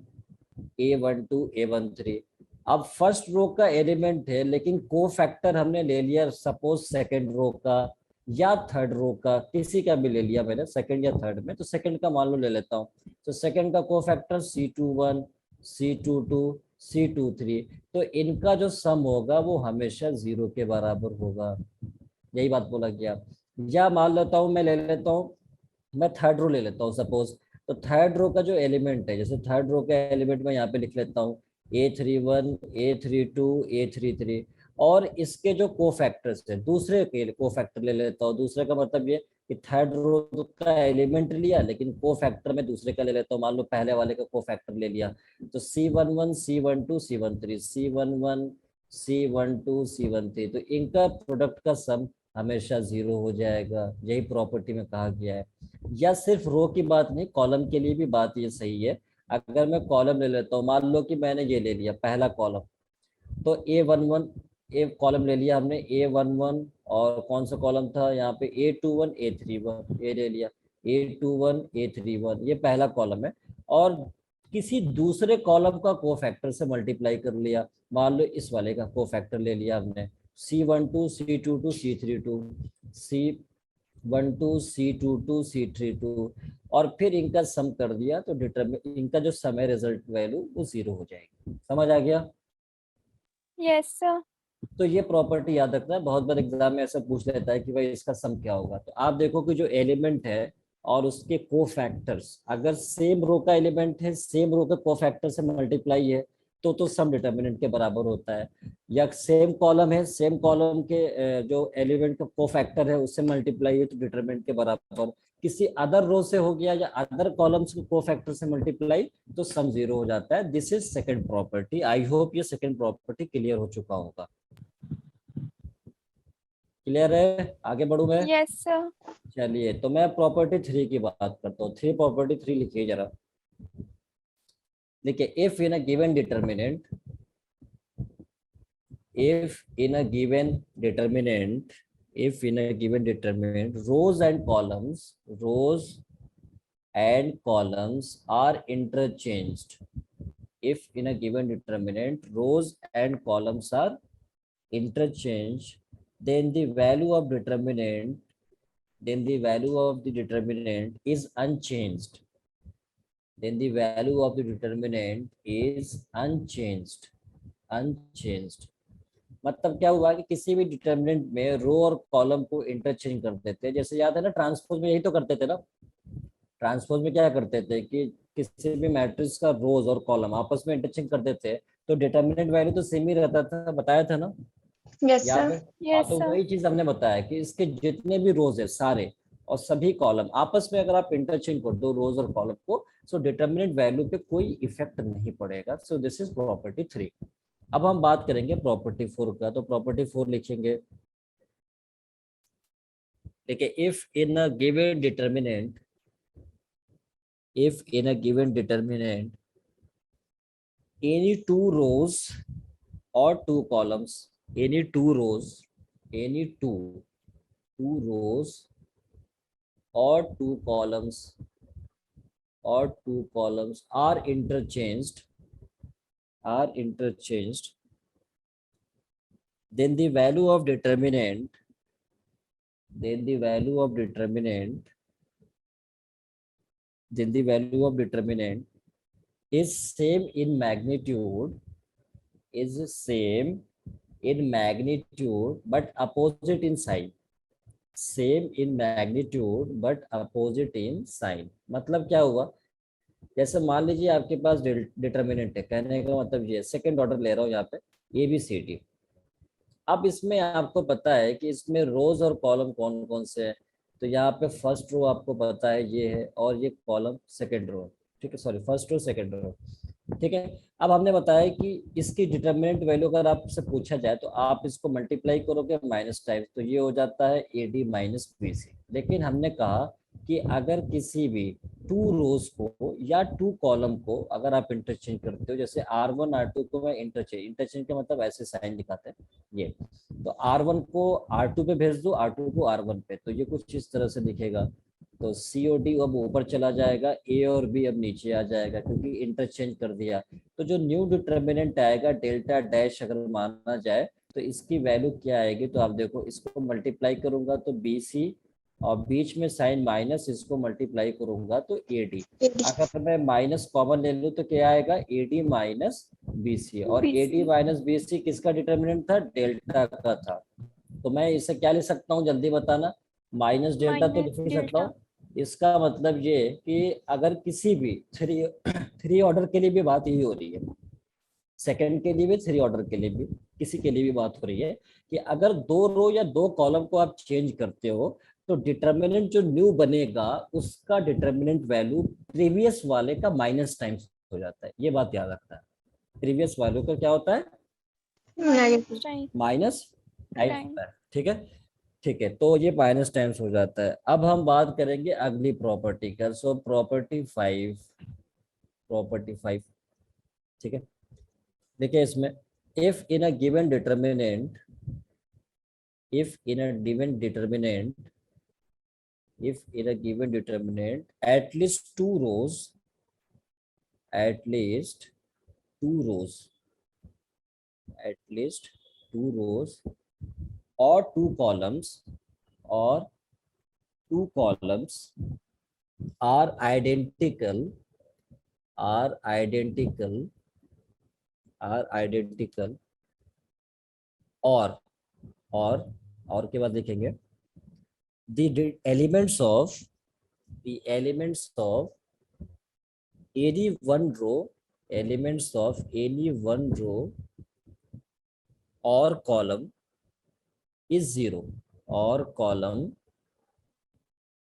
A12 A13। अब फर्स्ट रो का एलिमेंट है लेकिन को फैक्टर हमने ले लिया सपोज सेकंड रो का या थर्ड रो का, किसी का भी ले लिया मैंने सेकंड या थर्ड में, तो सेकंड का मान लो ले लेता हूँ। तो सेकंड का को फैक्टर C21 C22 C23, तो इनका जो सम होगा वो हमेशा 0 के बराबर होगा। यही बात बोला गया। या मान लेता हूँ, मैं ले लेता हूँ, मैं थर्ड रो ले लेता हूँ सपोज। तो थर्ड रो का जो एलिमेंट है, जैसे थर्ड रो का एलिमेंट मैं यहाँ पे लिख लेता हूँ A31 A32 A33, और इसके जो कोफैक्टर्स है दूसरे के कोफैक्टर ले लेता हूँ। दूसरे का मतलब ये कि थर्ड रो का एलिमेंट लिया लेकिन कोफैक्टर में दूसरे का ले लेता हूँ। मान लो पहले वाले का कोफैक्टर ले लिया, तो C11 C12 C13 C11 C12 C13, तो इनका प्रोडक्ट का सम हमेशा 0 हो जाएगा। यही प्रॉपर्टी में कहा गया है। या सिर्फ रो की बात नहीं, कॉलम के लिए भी बात ये सही है। अगर मैं कॉलम ले लेता हूँ, मान लो कि मैंने ये ले लिया पहला कॉलम, तो A11 ए कॉलम ले लिया हमने A11, और कौन सा कॉलम था यहाँ पे A21 A31, ये ले लिया A21 A31, ये पहला कॉलम है। और किसी दूसरे कॉलम का कोफैक्टर से मल्टीप्लाई कर लिया, मान लो इस वाले का कोफैक्टर ले लिया हमने C12 C22 C32 C12 C22 C32, और फिर इनका सम कर दिया, तो डिटरमिन इनका जो सम है रिजल्ट वैल्यू वो 0 हो जाएगी। समझ आ गया? Yes sir. तो ये प्रॉपर्टी याद रखना है, बहुत बार एग्जाम में ऐसा पूछ लेता है कि भाई इसका सम क्या होगा। तो आप देखो कि जो एलिमेंट है और उसके कोफैक्टर्स अगर सेम रो का एलिमेंट है, सेम रो के कोफैक्टर से मल्टीप्लाई है, तो सम डिटर्मिनेंट के बराबर होता है। या सेम कॉलम है, सेम कॉलम के जो एलिमेंट का कोफैक्टर है उससे मल्टीप्लाई है तो डिटर्मिनेंट के बराबर। किसी अदर रो से हो गया या अदर कॉलम्स को कोफैक्टर से मल्टीप्लाई, तो सम 0 हो जाता है। This is second property. I hope ये सेकंड प्रॉपर्टी क्लियर हो चुका होगा। क्लियर है? आगे बढ़ू मैं? Yes sir. चलिए, तो मैं प्रॉपर्टी 3 की बात करता हूँ। प्रॉपर्टी 3 लिखिए जरा। देखिए, if in a given determinant, if in a given determinant rows and columns are interchanged, if in a given determinant rows and columns are interchanged, then the value of the determinant is unchanged. Then the value of the determinant is unchanged. मतलब क्या हुआ कि किसी भी determinant में रो और column को interchange कर देते हैं। जैसे याद है ना, ट्रांसपोज में यही तो करते थे ना। ट्रांसपोज में क्या करते थे कि किसी भी मैट्रिक्स का रोज और कॉलम आपस में इंटरचेंज कर देते हैं, तो डिटर्मिनेंट वैल्यू तो सेम ही रहता था, बताया था ना? यस याद सर। है? हाँ, यस तो सर। वही चीज हमने बताया कि इसके जितने भी रोज है सारे और सभी कॉलम आपस में अगर आप इंटरचेंज कर दो रोज और कॉलम को, सो डिटर्मिनेंट वैल्यू पे कोई इफेक्ट नहीं पड़ेगा। So this is property 3। अब हम बात करेंगे प्रॉपर्टी 4 का। तो प्रॉपर्टी 4 लिखेंगे। देखिए, if in a given determinant any two rows or two columns, any two rows or two columns are interchanged, then the value of determinant is same in magnitude but opposite in sign. Same in magnitude but opposite in sign। मतलब क्या हुआ जैसे मान लीजिए आपके पास determinant है, कहने का मतलब ये सेकंड ऑर्डर ले रहा हूँ यहाँ पे ABCD। अब इसमें आपको पता है कि इसमें रोज और कॉलम कौन कौन से हैं। तो यहाँ पे फर्स्ट रो आपको पता है ये है, और ये कॉलम सेकंड रो, ठीक है, sorry first row second row, ठीक है। अब हमने बताया कि इसकी डिटर्मिनेंट वैल्यू अगर आपसे पूछा जाए तो आप इसको मल्टीप्लाई करोगे माइनस टाइम्स, तो ये हो जाता है AD माइनस BC। लेकिन हमने कहा कि अगर किसी भी टू रोज को या टू कॉलम को अगर आप इंटरचेंज करते हो, जैसे R1 R2 को मैं इंटरचेंज, इंटरचेंज का मतलब ऐसे साइन दिखाते हैं ये, तो R1 को R2 पे भेज दो, R2 को R1 पे, तो ये कुछ इस तरह से दिखेगा। तो COD अब ऊपर चला जाएगा, A और B अब नीचे आ जाएगा क्योंकि इंटरचेंज कर दिया। तो जो न्यू डिटर्मिनेंट आएगा डेल्टा डैश अगर माना जाए तो इसकी वैल्यू क्या आएगी, तो आप देखो इसको मल्टीप्लाई करूंगा तो BC, और बीच में साइन माइनस, इसको मल्टीप्लाई करूंगा तो AD। अगर मैं माइनस कॉमन ले लूँ तो क्या आएगा, AD माइनस BC, और AD माइनस BC किसका डिटर्मिनेंट था, डेल्टा का था। तो मैं इसे क्या लिख सकता हूँ, जल्दी बताना, माइनस डेल्टा तो लिख नहीं सकता हूँ। इसका मतलब ये कि अगर किसी भी थ्री ऑर्डर के लिए भी बात यही हो रही है, सेकंड के लिए भी, थ्री ऑर्डर के लिए भी, किसी के लिए भी बात हो रही है कि अगर दो रो या दो कॉलम को आप चेंज करते हो तो डिटर्मिनेंट जो न्यू बनेगा उसका डिटर्मिनेंट वैल्यू प्रीवियस वाले का माइनस टाइम्स हो जाता है। ये बात याद रखना है, प्रीवियस वैल्यू का क्या होता है, माइनस टाइम्स होता है, ठीक है। ठीक है, तो ये माइनस टाइम्स हो जाता है। अब हम बात करेंगे अगली प्रॉपर्टी का, सो प्रॉपर्टी 5, ठीक है। देखिए इसमें, if in a given determinant, if in a given determinant if in a given determinant at least two rows, at least two rows at least two rows or two columns, or two columns are identical are identical are identical, or और के बाद लिखेंगे the elements of any one row, elements of any one row or column is zero, or column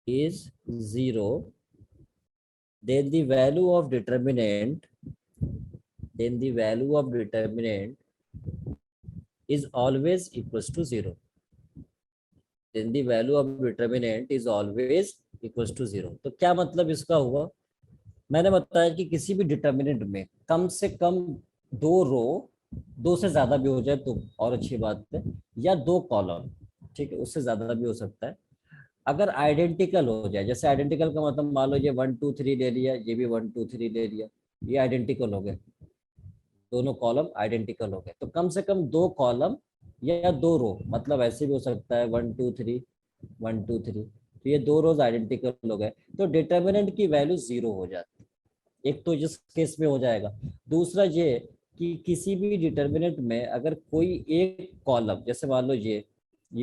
is zero, then the value of determinant is always equals to zero. Then the value of determinant is always equals to zero. तो क्या मतलब इसका हुआ, मैंने बताया कि किसी भी डिटर्मिनेंट में कम से कम दो रो, दो से ज्यादा भी हो जाए तो और अच्छी बात है, या दो कॉलम, ठीक है, उससे ज्यादा भी हो सकता है, अगर आइडेंटिकल हो जाए। जैसे आइडेंटिकल का मतलब मान लो ये 1 2 3 ले लिया, ये भी 1 2 3 ले लिया, ये आइडेंटिकल हो गए, दोनों कॉलम आइडेंटिकल हो गए। तो कम से कम दो कॉलम या दो रो, मतलब ऐसे भी हो सकता है 1 2 3 1 2 3, तो ये दो रोज आइडेंटिकल हो गए, तो डिटर्मिनेंट की वैल्यू जीरो हो जाती है। एक तो जिस केस में हो जाएगा, दूसरा ये कि किसी भी डिटर्मिनेंट में अगर कोई एक कॉलम, जैसे मान लो ये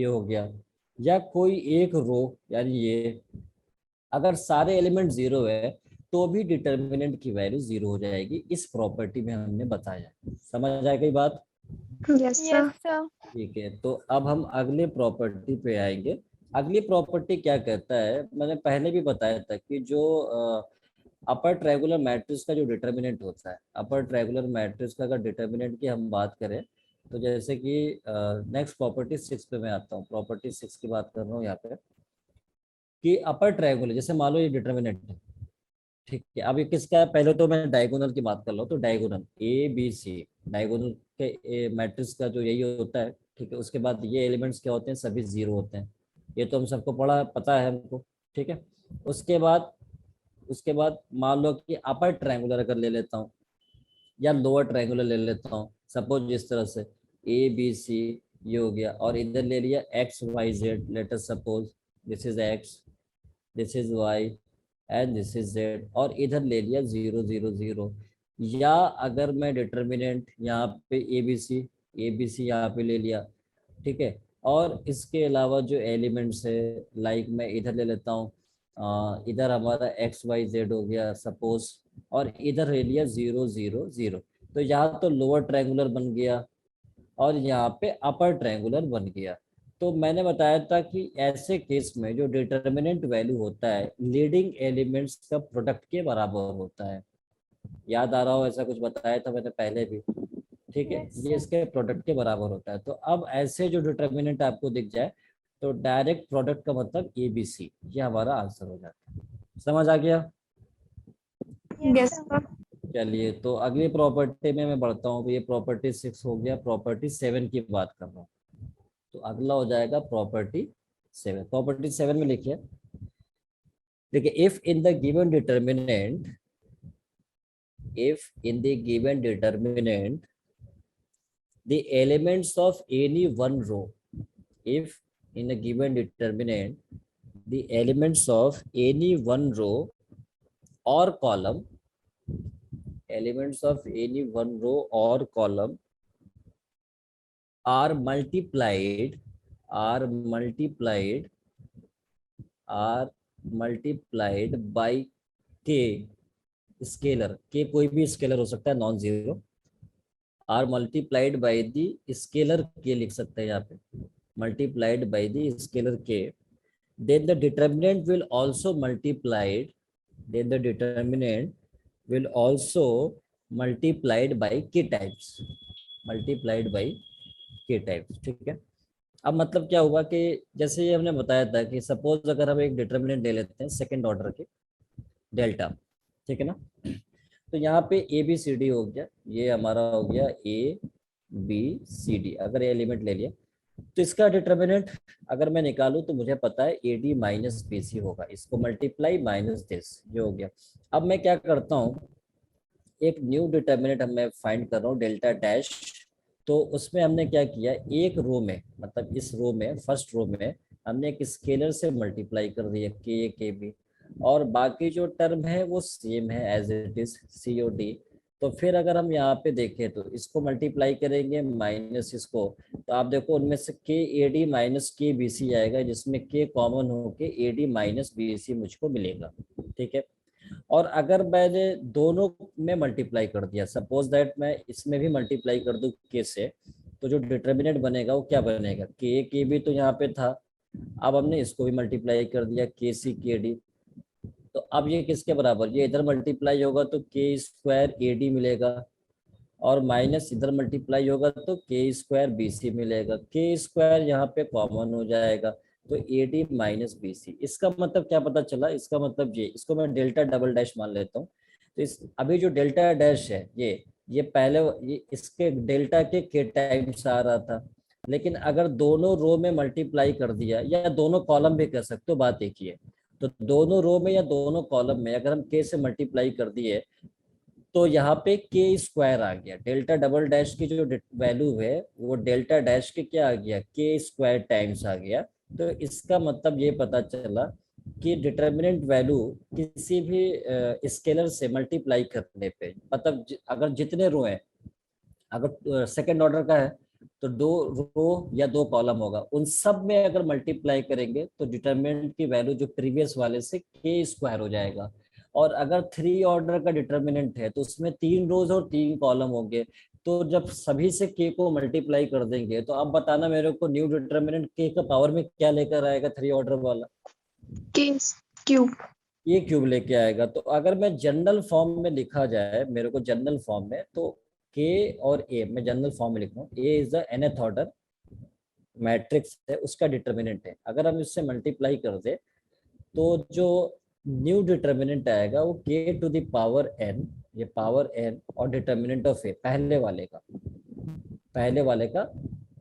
हो गया, या कोई एक रो यानी ये, अगर सारे एलिमेंट जीरो है तो भी डिटर्मिनेंट की वैल्यू जीरो हो जाएगी। इस प्रॉपर्टी में हमने बताया, समझ आए गई बात, यस सर। ठीक है। तो अब हम अगले प्रॉपर्टी पे आएंगे। अगली प्रॉपर्टी क्या कहता है, मैंने पहले भी बताया था कि जो अपर ट्रायंगुलर मैट्रिक्स का जो डिटर्मिनेंट होता है, अपर ट्रायंगुलर मैट्रिक्स का अगर डिटर्मिनेंट की हम बात करें, तो जैसे कि नेक्स्ट प्रॉपर्टी 6 पे मैं आता हूँ, प्रॉपर्टी 6 की बात कर रहा हूँ यहाँ पे, कि अपर ट्रायंगुलर, जैसे मान लो ये डिटर्मिनेंट है, ठीक है। अब ये किसका है, पहले तो मैं डायगोनल की बात कर लो, तो डायगोनल ABC, डायगोनल के मैट्रिक्स का जो यही होता है, ठीक है। उसके बाद ये एलिमेंट्स क्या होते हैं, सभी जीरो होते हैं, ये तो हम सबको पढ़ा पता है हमको, ठीक है। उसके बाद मान लो कि अपर ट्रायंगुलर अगर ले लेता हूँ या लोअर ट्रायंगुलर ले लेता हूँ, सपोज इस तरह से ABC ये हो गया, और इधर ले लिया XYZ, let us suppose this is X, this is Y and this is Z, और इधर ले लिया 0 0 0। या अगर मैं डिटर्मिनेंट यहाँ पे ABC यहाँ पे ले लिया, ठीक है। और इसके अलावा जो एलिमेंट्स है, लाइक मैं इधर ले लेता हूँ इधर हमारा एक्स वाई जेड हो गया सपोज, और इधर ले लिया 0 0 0। तो यहाँ तो लोअर ट्रायंगुलर बन गया और यहाँ पे अपर ट्रायंगुलर बन गया। तो मैंने बताया था कि ऐसे केस में जो डिटर्मिनेंट वैल्यू होता है लीडिंग एलिमेंट्स का प्रोडक्ट के बराबर होता है। याद आ रहा हो, ऐसा कुछ बताया था मैंने पहले भी। ठीक है, Yes, ये sir. इसके प्रोडक्ट के बराबर होता है। तो अब ऐसे जो डिटर्मिनेंट आपको दिख जाए तो डायरेक्ट प्रोडक्ट का मतलब ABC, ये हमारा आंसर हो जाता है। समझ आ गया? Yes, yes sir. सर। चलिए, तो अगली प्रॉपर्टी में मैं बढ़ता हूँ। ये प्रॉपर्टी 6 हो गया, प्रॉपर्टी 7 की बात कर रहा हूँ। तो अगला हो जाएगा प्रॉपर्टी 7। प्रॉपर्टी 7 में लिखिए, देखिए, if in the given determinant, if in the given determinant the elements of any one row, if in a given determinant the elements of any one row or column, elements of any one row or column are multiplied, are multiplied, are multiplied by k scalar, k कोई भी scalar हो सकता है, non zero, are multiplied by the scalar k लिख सकते हैं यहाँ पे, multiplied by the scalar k, then the determinant will also multiplied, then the determinant will also multiplied by k times, multiplied by k times। ठीक है, अब मतलब क्या हुआ कि जैसे ये हमने बताया था कि सपोज अगर हम एक डिटर्मिनेंट ले लेते हैं सेकंड ऑर्डर के, डेल्टा, ठीक है ना। तो यहाँ पे ए बी सी डी हो गया, ये हमारा हो गया ए बी सी डी, अगर ये एलिमेंट ले लिया तो इसका डिटर्मिनेंट अगर मैं निकालूं तो मुझे पता है A D minus B C होगा, इसको मल्टीप्लाई माइनस दिस, ये हो गया। अब मैं क्या करता हूँ, एक न्यू डिटर्मिनेंट मैं फाइंड कर रहा हूँ, डेल्टा डैश। तो उसमें हमने क्या किया, एक रो में, मतलब इस रो में, फर्स्ट रो में हमने एक स्केलर से मल्टीप्लाई कर दिया के बी, और बाकी जो टर्म है वो सेम है as it is C O D. तो फिर अगर हम यहाँ पे देखें तो इसको मल्टीप्लाई करेंगे माइनस इसको, तो आप देखो उनमें से k A D minus k B C आएगा, जिसमें के कॉमन होके A D minus B C मुझको मिलेगा। ठीक है, और अगर मैंने दोनों में मल्टीप्लाई कर दिया, सपोज दैट मैं इसमें भी मल्टीप्लाई कर दूं के से, तो जो डिटर्मिनेंट बनेगा वो क्या बनेगा, के भी तो यहाँ पे था, अब हमने इसको भी मल्टीप्लाई कर दिया के सी के डी। तो अब ये किसके बराबर, ये इधर मल्टीप्लाई होगा तो के स्क्वायर ए डी मिलेगा, और माइनस इधर मल्टीप्लाई होगा तो के स्क्वायर बी सी मिलेगा, के स्क्वायर यहाँ पे कॉमन हो जाएगा, तो A D minus B C. इसका मतलब क्या पता चला, इसका मतलब ये, इसको मैं डेल्टा डबल डैश मान लेता हूँ। तो इस अभी जो डेल्टा डैश है ये पहले ये इसके डेल्टा के टाइम्स आ रहा था, लेकिन अगर दोनों रो में मल्टीप्लाई कर दिया, या दोनों कॉलम भी कर सकते हो, बात एक ही है, तो दोनों रो में या दोनों कॉलम में अगर हम के से मल्टीप्लाई कर दिए तो यहाँ पे के स्क्वायर आ गया, डेल्टा डबल डैश की जो वैल्यू है वो डेल्टा डैश के क्या आ गया, के स्क्वायर टाइम्स आ गया। तो इसका मतलब ये पता चला कि डिटर्मिनेंट वैल्यू किसी भी स्केलर से मल्टीप्लाई करने पे, मतलब अगर जितने रो हैं, अगर सेकंड ऑर्डर का है तो दो रो या दो कॉलम होगा, उन सब में अगर मल्टीप्लाई करेंगे तो डिटर्मिनेंट की वैल्यू जो प्रीवियस वाले से के स्क्वायर हो जाएगा। और अगर थ्री ऑर्डर का डिटर्मिनेंट है तो उसमें तीन रोज और तीन कॉलम होंगे, तो जब सभी से के को मल्टीप्लाई कर देंगे तो अब बताना मेरे को न्यू डिटर्मिनेंट के का पावर में क्या लेकर आएगा, थ्री ऑर्डर वाला के क्यूब। ये क्यूब लेके आएगा। तो अगर मैं जनरल फॉर्म में लिखा जाए मेरे को, जनरल फॉर्म में, तो के और ए मैं जनरल फॉर्म में लिख रहा हूँ, A is the nth order matrix है, उसका डिटर्मिनेंट है। अगर हम इससे मल्टीप्लाई कर दे तो जो न्यू डिटर्मिनेंट आएगा वो के टू द पावर एन, ये पावर एन और डिटर्मिनेंट ऑफ ए पहले वाले का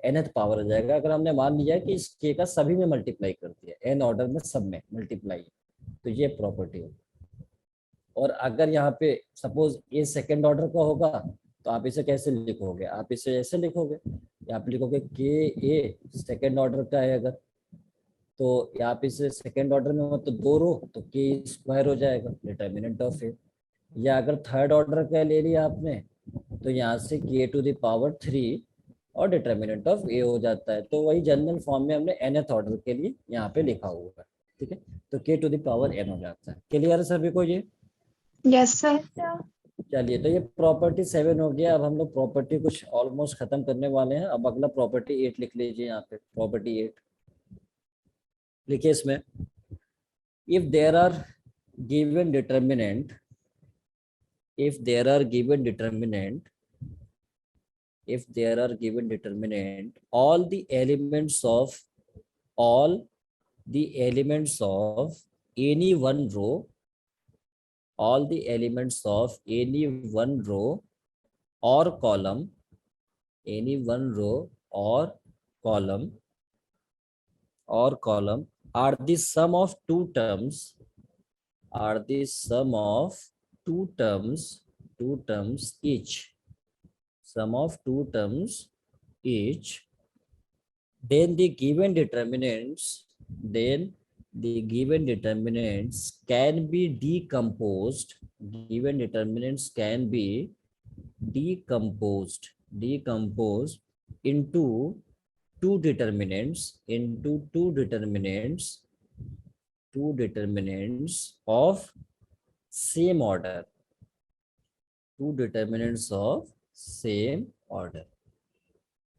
nth पावर हो जाएगा। अगर हमने मान लिया कि इस के का सभी में मल्टीप्लाई कर दिया, एन ऑर्डर में सब में मल्टीप्लाई, तो ये प्रॉपर्टी है। और अगर यहाँ पे सपोज ए सेकंड ऑर्डर का होगा तो आप इसे कैसे लिखोगे, आप इसे ऐसे लिखोगे, आप लिखोगे के ए सेकंड ऑर्डर का है अगर, तो यहाँ पे इसे सेकंड ऑर्डर में हो तो दो रो, तो के स्क्वायर हो जाएगा डिटर्मिनेंट ऑफ ए। या अगर थर्ड ऑर्डर का ले लिया आपने तो यहाँ से के टू द पावर 3 और डिटर्मिनेंट ऑफ ए हो जाता है। तो वही जनरल फॉर्म में हमने nth ऑर्डर के लिए यहाँ पे लिखा हुआ है। ठीक है, तो k to the power n हो जाता है। क्लियर है सभी को ये? Yes sir. चलिए, तो ये प्रॉपर्टी 7 हो गया। अब हम लोग प्रॉपर्टी कुछ ऑलमोस्ट खत्म करने वाले हैं। अब अगला प्रॉपर्टी 8 लिख लीजिए यहाँ पे। प्रॉपर्टी 8 लिखिए इसमें, if there are given determinant, if there are given determinant, if there are given determinant, all the elements of any one row, all the elements of any one row or column, any one row or column are the sum of two terms, are the sum of two terms each, sum of two terms each, then the given determinants, then the given determinants can be decomposed, given determinants can be decomposed into two determinants, two determinants of same order, two determinants of same order।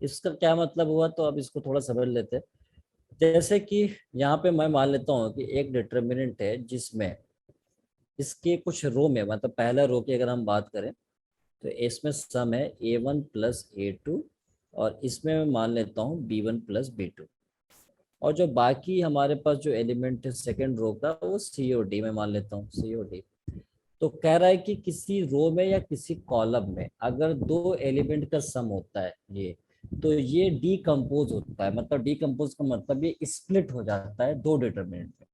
इसका क्या मतलब हुआ, तो अब इसको थोड़ा समझ लेते हैं। जैसे कि यहाँ पे मैं मान लेता हूँ कि एक डिटर्मिनेंट है जिसमें इसके कुछ रो में, मतलब पहला रो की अगर हम बात करें तो इसमें सम है a1 प्लस a2, और इसमें मैं मान लेता हूँ b1 प्लस b2, और जो बाकी हमारे पास जो एलिमेंट है सेकेंड रो का वो सी और डी में मान लेता हूँ, सी और डी। तो कह रहा है कि किसी रो में या किसी कॉलम में अगर दो एलिमेंट का सम होता है ये, तो ये डीकम्पोज होता है, मतलब डीकम्पोज का मतलब ये स्प्लिट हो जाता है दो डिटरमिनेंट में।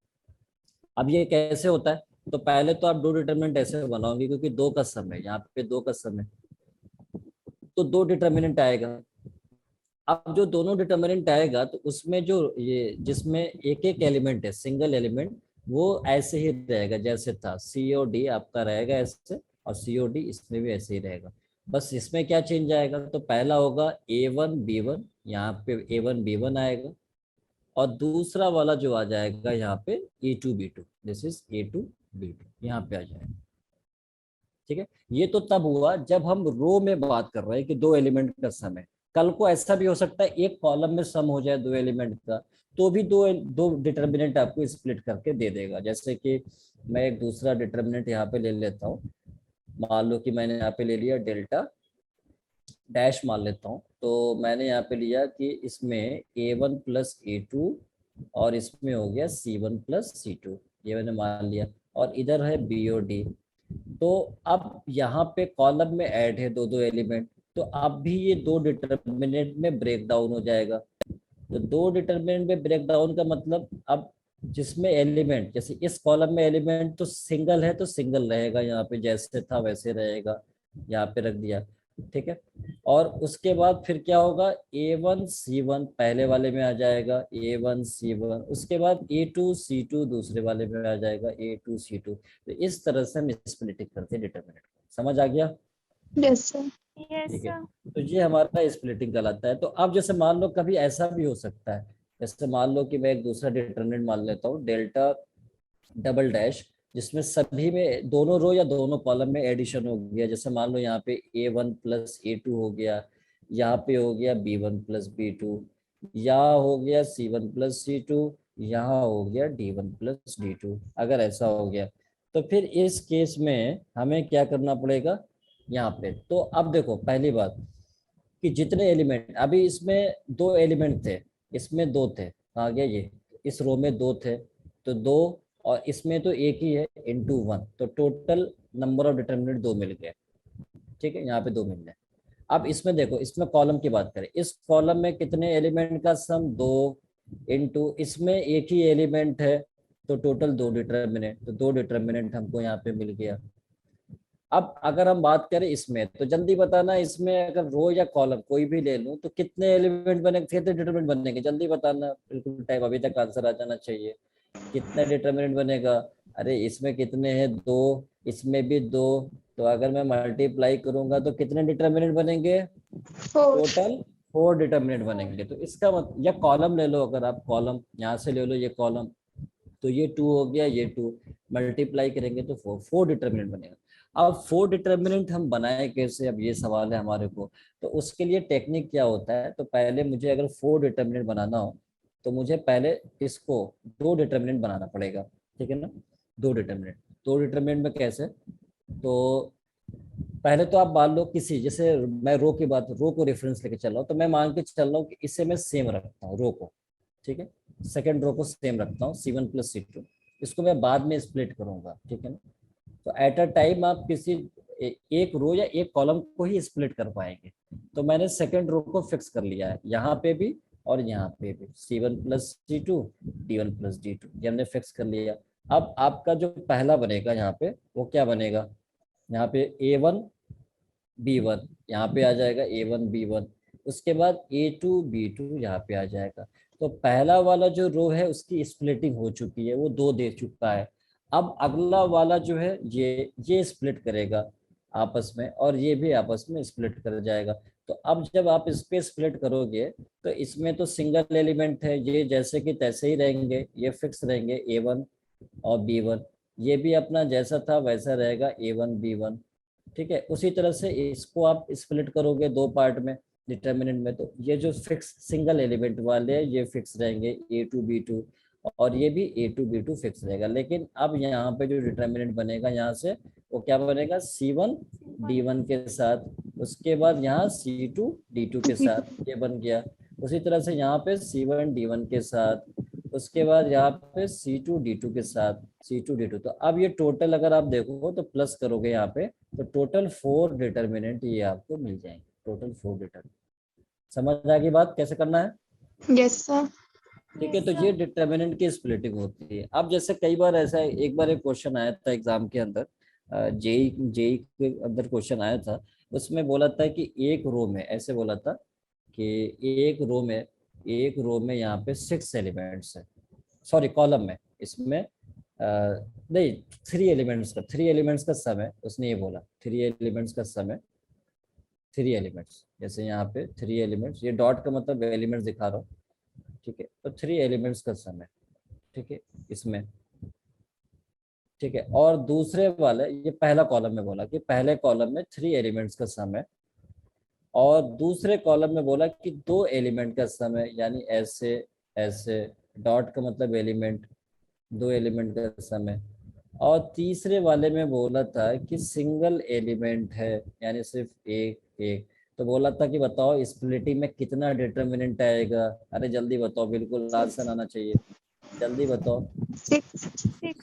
अब ये कैसे होता है, तो पहले तो आप दो डिटरमिनेंट ऐसे बनाओगे क्योंकि दो का सम है, यहाँ पे दो का सम है तो दो डिटरमिनेंट आएगा। अब जो दोनों डिटरमिनेंट आएगा तो उसमें जो ये जिसमें एक एक एलिमेंट है, सिंगल एलिमेंट, वो ऐसे ही रहेगा जैसे था, सी ओ डी आपका रहेगा ऐसे, और सी ओ डी इसमें भी ऐसे ही रहेगा। बस इसमें क्या चेंज आएगा, तो पहला होगा A1 B1, यहाँ पे A1 B1 आएगा, और दूसरा वाला जो आ जाएगा यहाँ पे A2 B2, this is A2 B2 यहाँ पे आ जाएगा। ठीक है, ये तो तब हुआ जब हम रो में बात कर रहे हैं कि दो एलिमेंट का सम है। कल को ऐसा भी हो सकता है एक कॉलम में सम हो जाए दो एलिमेंट का, तो भी दो दो डिटर्मिनेंट आपको स्प्लिट करके दे देगा। जैसे कि मैं एक दूसरा डिटर्मिनेंट यहाँ पे ले लेता हूँ, मान लो कि मैंने यहाँ पे ले लिया डेल्टा डैश मान लेता हूँ। तो मैंने यहाँ पे लिया कि इसमें A1 प्लस A2 और इसमें हो गया C1 प्लस C2, ये मैंने मान लिया, और इधर है B और D। तो अब यहाँ पे कॉलम में ऐड है दो दो एलिमेंट, तो अब भी ये दो डिटर्मिनेंट में ब्रेक डाउन हो जाएगा। तो दो डिटर्मिनेंट में ब्रेक डाउन का मतलब, अब जिसमें एलिमेंट, जैसे इस कॉलम में एलिमेंट तो सिंगल है तो सिंगल रहेगा, यहाँ पे जैसे था वैसे रहेगा, यहाँ पे रख दिया। ठीक है, और उसके बाद फिर क्या होगा, A1 C1 पहले वाले में आ जाएगा, A1 C1, उसके बाद A2 C2 दूसरे वाले में आ जाएगा, A2 C2। तो इस तरह से हम स्प्लिटिंग करते हैं डिटर्मिनेंट। समझ आ गया? Yes sir. यस ठीक है, सर। तो ये हमारा स्प्लिटिंग कहलाता है। तो अब जैसे मान लो कभी ऐसा भी हो सकता है, जैसे मान लो कि मैं एक दूसरा डिटर्मिनेंट मान लेता हूँ डेल्टा डबल डैश, जिसमें सभी में दोनों रो या दोनों कॉलम में एडिशन हो गया। जैसे मान लो यहाँ पे A1 प्लस A2 हो गया, यहाँ पे हो गया B1 प्लस B2, यहाँ हो गया C1 प्लस C2, यहाँ हो गया D1 प्लस D2। अगर ऐसा हो गया तो फिर इस केस में हमें क्या करना पड़ेगा यहाँ पे। तो अब देखो पहली बात कि जितने एलिमेंट, अभी इसमें दो एलिमेंट थे, इसमें दो थे, आ गया ये, इस रो में दो थे तो दो, और इसमें तो एक ही है इनटू 1, तो टोटल नंबर ऑफ डिटर्मिनेंट दो मिल गए। ठीक है, यहाँ पे दो मिल गए। अब इसमें देखो, इसमें कॉलम की बात करें, इस कॉलम में कितने एलिमेंट का सम, दो, इनटू इसमें एक ही एलिमेंट है तो टोटल दो डिटर्मिनेंट, तो दो डिटर्मिनेंट हमको यहाँ पे मिल गया। अब अगर हम बात करें इसमें, तो जल्दी बताना, इसमें अगर रो या कॉलम कोई भी ले लूं तो कितने एलिमेंट बनेंगे, कितने डिटरमिनेंट बनेंगे, जल्दी बताना, बिल्कुल टाइम अभी तक आंसर आ जाना चाहिए। कितना डिटरमिनेंट बनेगा, अरे इसमें कितने हैं, दो, इसमें भी दो, तो अगर मैं मल्टीप्लाई करूंगा तो कितने डिटरमिनेंट बनेंगे, 4। टोटल 4 डिटरमिनेंट बनेंगे। तो इसका मतलब, या कॉलम ले लो, अगर आप कॉलम यहाँ से ले लो, ये कॉलम, तो ये 2 हो गया, ये 2 मल्टीप्लाई करेंगे तो 4 डिटर्मिनेंट बनेगा। अब 4 डिटर्मिनेंट हम बनाए कैसे, अब ये सवाल है हमारे को। तो उसके लिए टेक्निक क्या होता है, तो पहले मुझे अगर 4 डिटर्मिनेंट बनाना हो तो मुझे पहले इसको 2 डिटर्मिनेंट बनाना पड़ेगा, ठीक है ना। 2 डिटर्मिनेंट में कैसे, तो पहले तो आप मान लो किसी, जैसे मैं रो को रेफरेंस लेके चल रहा हूँ, तो मैं मान के चल रहा हूँ कि इससे मैं सेम रखता हूँ रो को, ठीक है। सेकंड रो को सेम रखता हूँ C1 + C2, इसको मैं बाद में स्प्लिट करूंगा, ठीक है ना। तो एट अ टाइम आप किसी एक रो या एक कॉलम को ही स्प्लिट कर पाएंगे। तो मैंने सेकंड रो को फिक्स कर लिया है यहाँ पे भी और यहाँ पे भी, C1 + C2, D1 + D2, ये हमने फिक्स कर लिया। अब आपका जो पहला बनेगा यहाँ पे वो क्या बनेगा, यहाँ पे A1 B1 यहाँ पे आ जाएगा, A1 B1, उसके बाद A2 B2 यहाँ पे आ जाएगा। तो पहला वाला जो रो है उसकी स्प्लिटिंग हो चुकी है, वो 2 दे चुका है। अब अगला वाला जो है ये स्प्लिट करेगा आपस में, और ये भी आपस में स्प्लिट कर जाएगा। तो अब जब आप इस पे स्प्लिट करोगे तो इसमें तो सिंगल एलिमेंट है, ये जैसे कि तैसे ही रहेंगे, ये फिक्स रहेंगे A1 और B1, ये भी अपना जैसा था वैसा रहेगा A1 B1, ठीक है। उसी तरह से इसको आप स्प्लिट करोगे 2 पार्ट में डिटर्मिनेंट में, तो ये जो फिक्स सिंगल एलिमेंट वाले हैं ये फिक्स रहेंगे A2 B2, और ये भी A2 B2 फिक्स रहेगा। लेकिन अब यहाँ पे जो डिटर्मिनेंट बनेगा यहाँ से वो क्या बनेगा, C1 D1 के साथ, उसके बाद यहाँ C2 D2 के साथ, ये बन गया। उसी तरह से यहाँ पे C1 D1 के साथ, उसके बाद यहाँ पे C2 D2 के साथ, C2 D2। तो अब ये टोटल अगर आप देखो तो प्लस करोगे यहाँ पे, तो टोटल 4 डिटर्मिनेंट ये आपको मिल जाएंगे, टोटल 4 डिटर्मिनेंट। समझ आ गई बात कैसे करना है, Yes, sir. ठीक है। तो ये डिटर्मिनेंट की स्प्लिटिंग होती है। अब जैसे कई बार ऐसा है, एक बार एक क्वेश्चन आया था एग्जाम के अंदर, जेई के अंदर क्वेश्चन आया था, उसमें बोला था कि एक रो में, ऐसे बोला था कि एक रो में यहाँ पे 6 एलिमेंट्स है, सॉरी कॉलम में, इसमें नहीं 3 एलिमेंट्स का सम है, उसने ये बोला 3 एलिमेंट्स का सम है, 3 एलिमेंट्स, जैसे यहाँ पे 3 एलिमेंट्स, ये डॉट का मतलब एलिमेंट्स दिखा रहा हूँ, ठीक है। तो 3 एलिमेंट्स का सम है, ठीक है, इसमें, ठीक है। और दूसरे वाले, ये पहला कॉलम में बोला कि पहले कॉलम में 3 एलिमेंट्स का सम है, और दूसरे कॉलम में बोला कि 2 एलिमेंट का सम है, यानी ऐसे ऐसे, डॉट का मतलब एलिमेंट, 2 एलिमेंट का सम है। और तीसरे वाले में बोला था कि सिंगल एलिमेंट है, यानी सिर्फ एक एक। तो बोला था कि बताओ स्प्लिटिंग में कितना डिटर्मिनेंट आएगा, अरे जल्दी बताओ, बिल्कुल आंसर आना चाहिए, जल्दी बताओ। 6.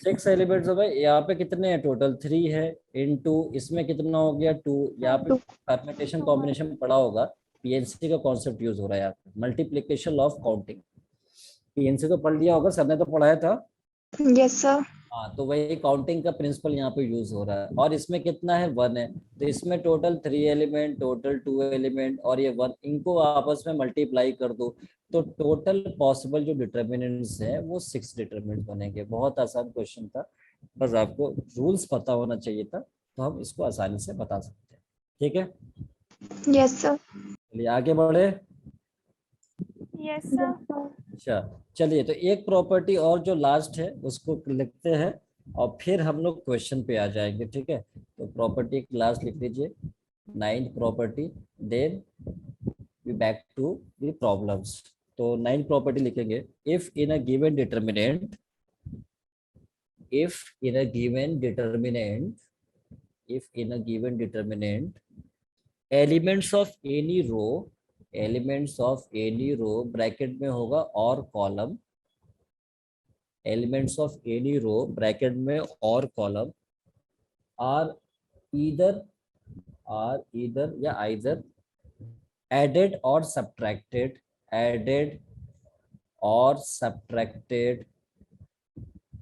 6 एलिमेंट्स हो गए, यहाँ पे कितने हैं टोटल, 3 है, इनटू इसमें कितना हो गया 2, यहाँ पे 2. परम्यूटेशन कॉम्बिनेशन पढ़ा होगा, पीएनसी का कॉन्सेप्ट यूज हो रहा है यहाँ पे, मल्टीप्लिकेशन ऑफ काउंटिंग, पीएनसी तो पढ़ लिया होगा, सर ने तो पढ़ाया था। Yes, sir. हाँ, तो वही काउंटिंग का प्रिंसिपल यहाँ पे यूज हो रहा है। और इसमें कितना है, 1 है, तो इसमें टोटल 3 एलिमेंट, टोटल 2 एलिमेंट, और ये 1, इनको आपस में मल्टीप्लाई कर दो, तो टोटल पॉसिबल जो डिटर्मिनेंट्स है वो 6 डिटर्मिनेंट्स बनेंगे। बहुत आसान क्वेश्चन था, बस आपको रूल्स पता होना चाहिए था, तो हम इसको आसानी से बता सकते हैं, ठीक है। Yes, sir. चलिए आगे बढ़े। Yes, sir. अच्छा, चलिए तो एक प्रॉपर्टी और जो लास्ट है उसको लिखते हैं, और फिर हम लोग क्वेश्चन पे आ जाएंगे, ठीक है। तो प्रॉपर्टी क्लास लिख लीजिए, 9th property, then we back to the problems. तो 9th प्रॉपर्टी लिखेंगे, if in a given determinant, if in a given determinant, if in a given determinant, elements of any row, elements of any row bracket में होगा और column, elements of any row bracket में और column are either या either added or subtracted, added or subtracted,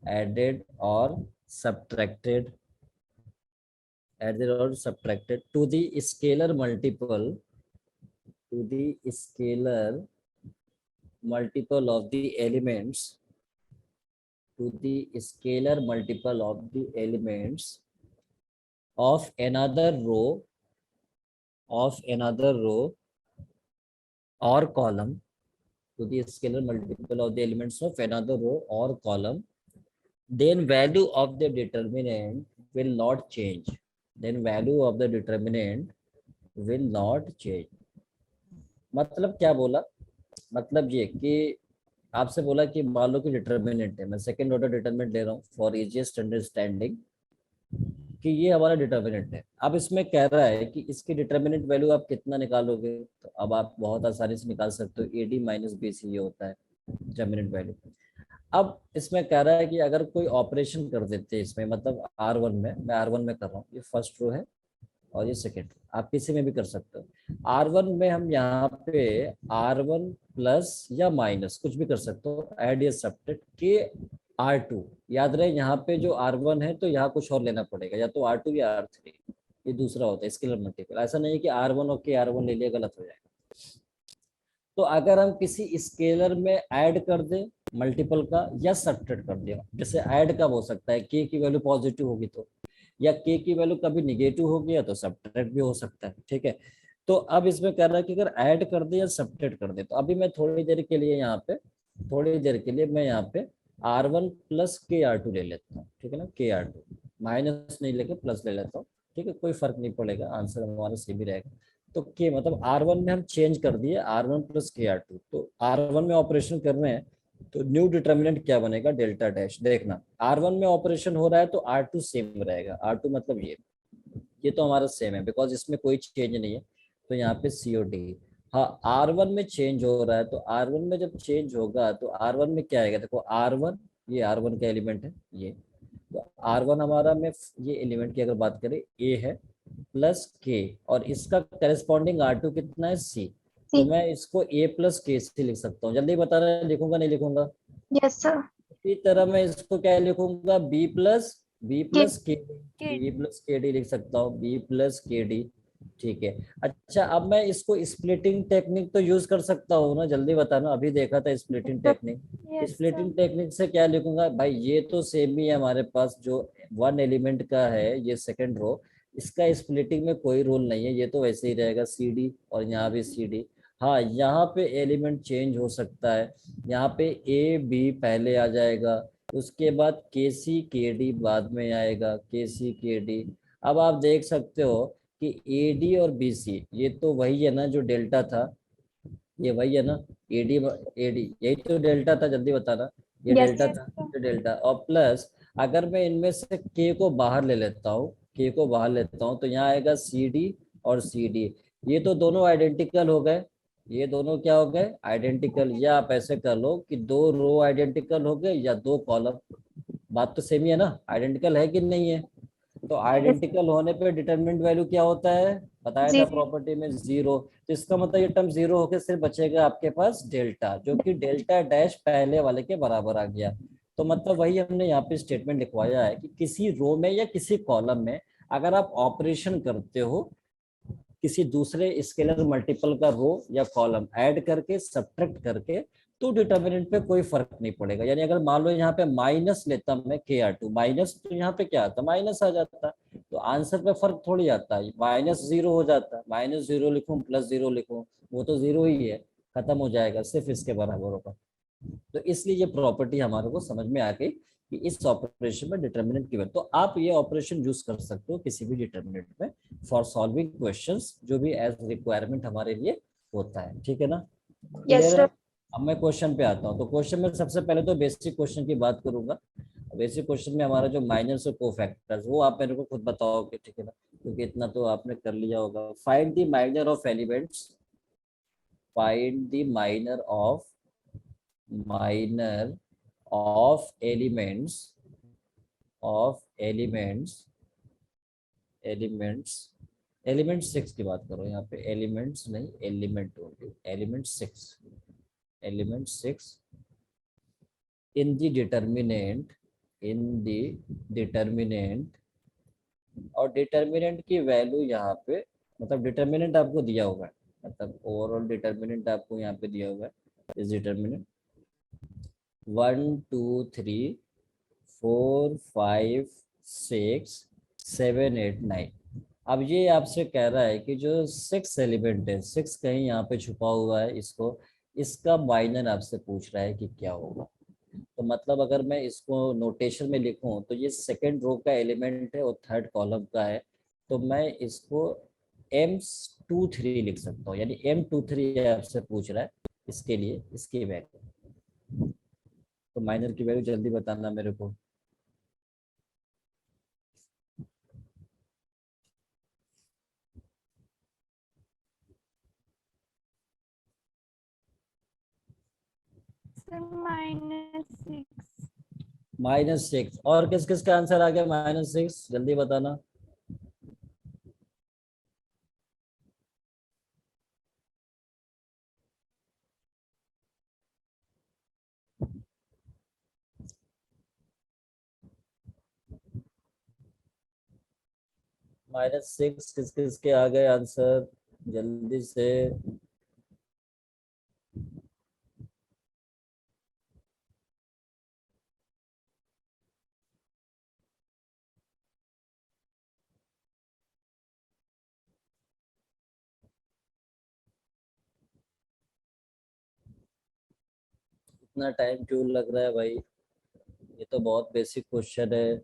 added or subtracted, added or subtracted to the scalar multiple, to the scalar multiple of the elements, to the scalar multiple of the elements of another row, of another row or column, to the scalar multiple of the elements of another row or column then value of the determinant will not change, then value of the determinant will not change। मतलब क्या बोला, मतलब ये कि आपसे बोला कि मान लो कि डिटर्मिनेंट है, मैं सेकंड ऑर्डर डिटर्मिनेंट ले रहा हूँ फॉर इजिएस्ट अंडरस्टैंडिंग, कि ये हमारा डिटर्मिनेंट है। अब इसमें कह रहा है कि इसकी डिटर्मिनेंट वैल्यू आप कितना निकालोगे, तो अब आप बहुत आसानी से निकाल सकते हो, AD माइनस BC ये होता है डिटर्मिनेंट वैल्यू। अब इसमें कह रहा है कि अगर कोई ऑपरेशन कर देते हैं इसमें, मतलब R1 में, मैं R1 में कर रहा हूँ, ये फर्स्ट रो है और ये सेकेंड रो, आप किसी में भी कर सकते हो। R1 में हम यहाँ पे R1 प्लस या माइनस कुछ भी कर सकते हो, ऐड या सब्ट्रैक्ट के R2, याद रहे यहाँ पे जो R1 है तो यहाँ कुछ और लेना पड़ेगा, या तो R2 या R3, ये दूसरा होता है स्केलर मल्टीपल। ऐसा नहीं है कि R1 और के R1 ले लिया गलत हो जाएगा। तो अगर हम किसी स्केलर में ऐड कर दें मल्टीपल का या सब्ट्रैक्ट कर दिया, जैसे ऐड कब हो सकता है, के की वैल्यू पॉजिटिव होगी तो, या के की वैल्यू कभी निगेटिव हो गया तो सब्ट्रैक्ट भी हो सकता है, ठीक है। तो अब इसमें कह रहा है कि अगर ऐड कर दे या सब्ट्रैक्ट कर दे, तो अभी मैं थोड़ी देर के लिए यहाँ पे, थोड़ी देर के लिए मैं यहाँ पे R1 प्लस के R2 ले लेता हूँ, ठीक है ना, के R2 माइनस नहीं लेके प्लस ले लेता हूँ, ठीक है, कोई फर्क नहीं पड़ेगा, आंसर हमारा सेम ही रहेगा। तो के मतलब R1 में हम चेंज कर दिए R1 प्लस के R2, तो R1 में ऑपरेशन कर रहे हैं तो न्यू डिटर्मिनेंट क्या बनेगा, डेल्टा डैश। देखना R1 में ऑपरेशन हो रहा है तो R2 सेम रहेगा, R2 मतलब ये तो हमारा सेम है बिकॉज इसमें कोई चेंज नहीं है, तो यहाँ पे COD। हाँ R1 में चेंज हो रहा है, तो R1 में जब चेंज होगा तो R1 में क्या आएगा, देखो R1, ये R1 का एलिमेंट है ये, तो R1 हमारा में ये एलिमेंट की अगर बात करें A है प्लस के, और इसका करेस्पॉन्डिंग R2 कितना है C, तो C। मैं इसको A प्लस के से लिख सकता हूँ। जल्दी बता रहा है, लिखूंगा नहीं लिखूंगा। Yes, sir. इसी तरह मैं इसको क्या लिखूंगा, बी K। प्लस के बी प्लस के डी लिख सकता हूँ, बी प्लस के डी, ठीक है। अच्छा अब मैं इसको स्प्लिटिंग टेक्निक तो यूज कर सकता हूँ ना, जल्दी बताना, अभी देखा था splitting technique. Yes, sir. Splitting technique से क्या लिखूंगा भाई, ये तो सेम ही है हमारे पास, जो वन एलिमेंट का है ये सेकंड रो, इसका स्प्लिटिंग में कोई रोल नहीं है, ये तो वैसे ही रहेगा CD, और यहाँ भी CD। हाँ यहाँ पे एलिमेंट चेंज हो सकता है, यहाँ पे AB पहले आ जाएगा, उसके बाद KC KD बाद में आएगा, KC KD। अब आप देख सकते हो कि AD और BC ये तो वही है ना जो डेल्टा था, ये वही है ना, AD यही तो डेल्टा था, जल्दी बताना, ये Yes, डेल्टा Yes, था, sir. ये डेल्टा। और प्लस अगर मैं इनमें से K को बाहर ले लेता हूँ, K को बाहर लेता हूँ तो यहाँ आएगा CD और CD, ये तो दोनों आइडेंटिकल हो गए, ये दोनों क्या हो गए, आइडेंटिकल। या आप ऐसे कर लो कि दो रो आइडेंटिकल हो गए या दो कॉलम, बात तो सेम ही है ना, आइडेंटिकल है कि नहीं है। तो yes, आइडेंटिकल होने पे डिटरमिनेंट वैल्यू क्या होता है, बताया था 0। प्रॉपर्टी में, 0। तो इसका मतलब ये टर्म 0 होकर सिर्फ बचेगा आपके पास डेल्टा, जो कि डेल्टा डैश पहले वाले के बराबर आ गया। तो मतलब वही हमने यहाँ पे स्टेटमेंट लिखवाया है कि किसी रो में या किसी कॉलम में अगर आप ऑपरेशन करते हो किसी दूसरे स्केलर मल्टीपल का रो या कॉलम ऐड करके सब्ट्रैक्ट करके, तो डिटर्मिनेंट पे कोई फर्क नहीं पड़ेगा। यानी अगर मान लो यहाँ पे माइनस लेता मैं KR2 माइनस, तो यहाँ पे क्या आता, माइनस आ जाता, तो आंसर पे फर्क थोड़ी आता है, -0 हो जाता, -0 लिखूं +0 लिखूं वो तो 0 ही है, खत्म हो जाएगा, सिर्फ इसके बराबर होगा। तो इसलिए ये प्रॉपर्टी हमारे को समझ में आ गई कि इस ऑपरेशन में डिटर्मिनेंट की वैल्यू, तो आप ये ऑपरेशन यूज कर सकते हो किसी भी डिटर्मिनेंट में फॉर सॉल्विंग क्वेश्चंस जो भी एज रिक्वायरमेंट हमारे लिए होता है, ठीक है ना, Yes, क्लियर है। sir. अब मैं क्वेश्चन पे आता हूँ, तो क्वेश्चन में सबसे पहले तो बेसिक क्वेश्चन की बात करूंगा। बेसिक क्वेश्चन में हमारा जो माइनर्स और कोफैक्टर्स वो आप मेरे को खुद बताओगे, ठीक है ना, क्योंकि इतना तो आपने कर लिया होगा। Find the minor of elements, find the minor of minor elements of element 6 की बात करो, यहाँ पे एलिमेंट्स नहीं एलिमेंट होगी, एलिमेंट 6 इन द डिटर्मिनेंट, और डिटर्मिनेंट की वैल्यू यहाँ पे, मतलब डिटर्मिनेंट आपको दिया होगा, मतलब ओवरऑल डिटर्मिनेंट आपको यहाँ पे दिया होगा, इस डिटर्मिनेंट 1 2 3 4 5 6 7 8 9। अब ये आपसे कह रहा है कि जो 6 एलिमेंट है, 6 कहीं यहाँ पे छुपा हुआ है, इसको इसका माइनर आपसे पूछ रहा है कि क्या होगा। तो मतलब अगर मैं इसको नोटेशन में लिखूं तो ये सेकंड रो का एलिमेंट है और थर्ड कॉलम का है, तो मैं इसको M23 लिख सकता हूँ, यानी M23 आपसे पूछ रहा है इसके लिए इसकी वैल्यू। तो माइनर की वैल्यू जल्दी बताना मेरे को। सर -6। -6। और किस किस का आंसर आ गया -6, जल्दी बताना। -6 किस किस के आ गए आंसर, जल्दी से। इतना टाइम क्यों लग रहा है भाई, ये तो बहुत बेसिक क्वेश्चन है,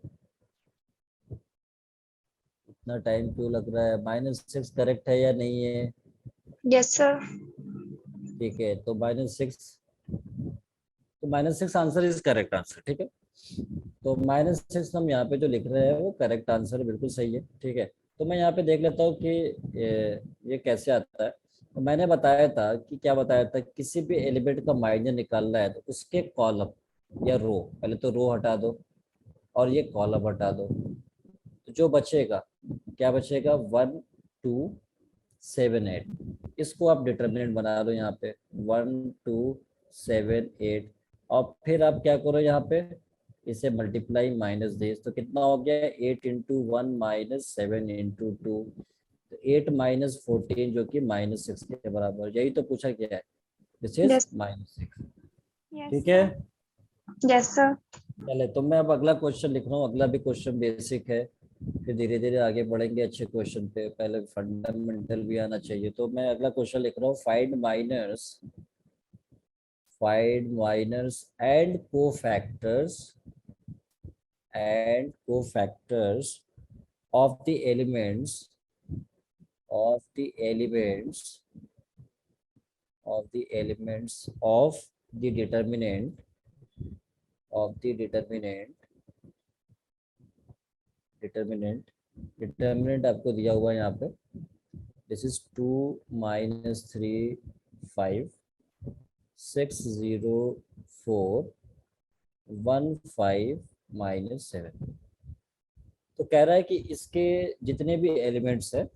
इतना टाइम क्यों लग रहा है। -6 करेक्ट है या नहीं है? Yes, sir. ठीक है, तो -6, तो -6 आंसर इज करेक्ट आंसर, ठीक है। तो -6 हम यहाँ पे जो लिख रहे हैं वो करेक्ट आंसर बिल्कुल सही है, ठीक है। तो मैं यहाँ पे देख लेता हूँ कि ये कैसे आता है। तो मैंने बताया था कि क्या बताया था, किसी भी एलिमेंट का माइनर निकालना है तो उसके कॉलम या रो, पहले तो रो हटा दो और ये कॉलम हटा दो, तो जो बचेगा क्या बचेगा, 1 2 7 8। इसको आप डिटर्मिनेंट बना लो यहाँ पे, 1 2 7 8। और फिर आप क्या करो यहाँ पे, इसे मल्टीप्लाई -10, तो कितना हो गया, 8 × 1 -7 × 2, तो 8 - 14 जो कि -6 के बराबर, यही तो पूछा गया है, दिस इज Yes. -6। यस ठीक है, सर। Yes, sir. चले तो मैं अब अगला क्वेश्चन लिख रहा हूँ, अगला भी क्वेश्चन बेसिक है, फिर धीरे धीरे आगे बढ़ेंगे अच्छे क्वेश्चन पे, पहले फंडामेंटल भी आना चाहिए। तो मैं अगला क्वेश्चन लिख रहा हूँ, find minors and cofactors of the elements of the elements of the elements of the determinant आपको दिया हुआ है यहाँ पे, दिस इज 2 -3 5 6 0 4 1 5 -7। तो कह रहा है कि इसके जितने भी एलिमेंट्स है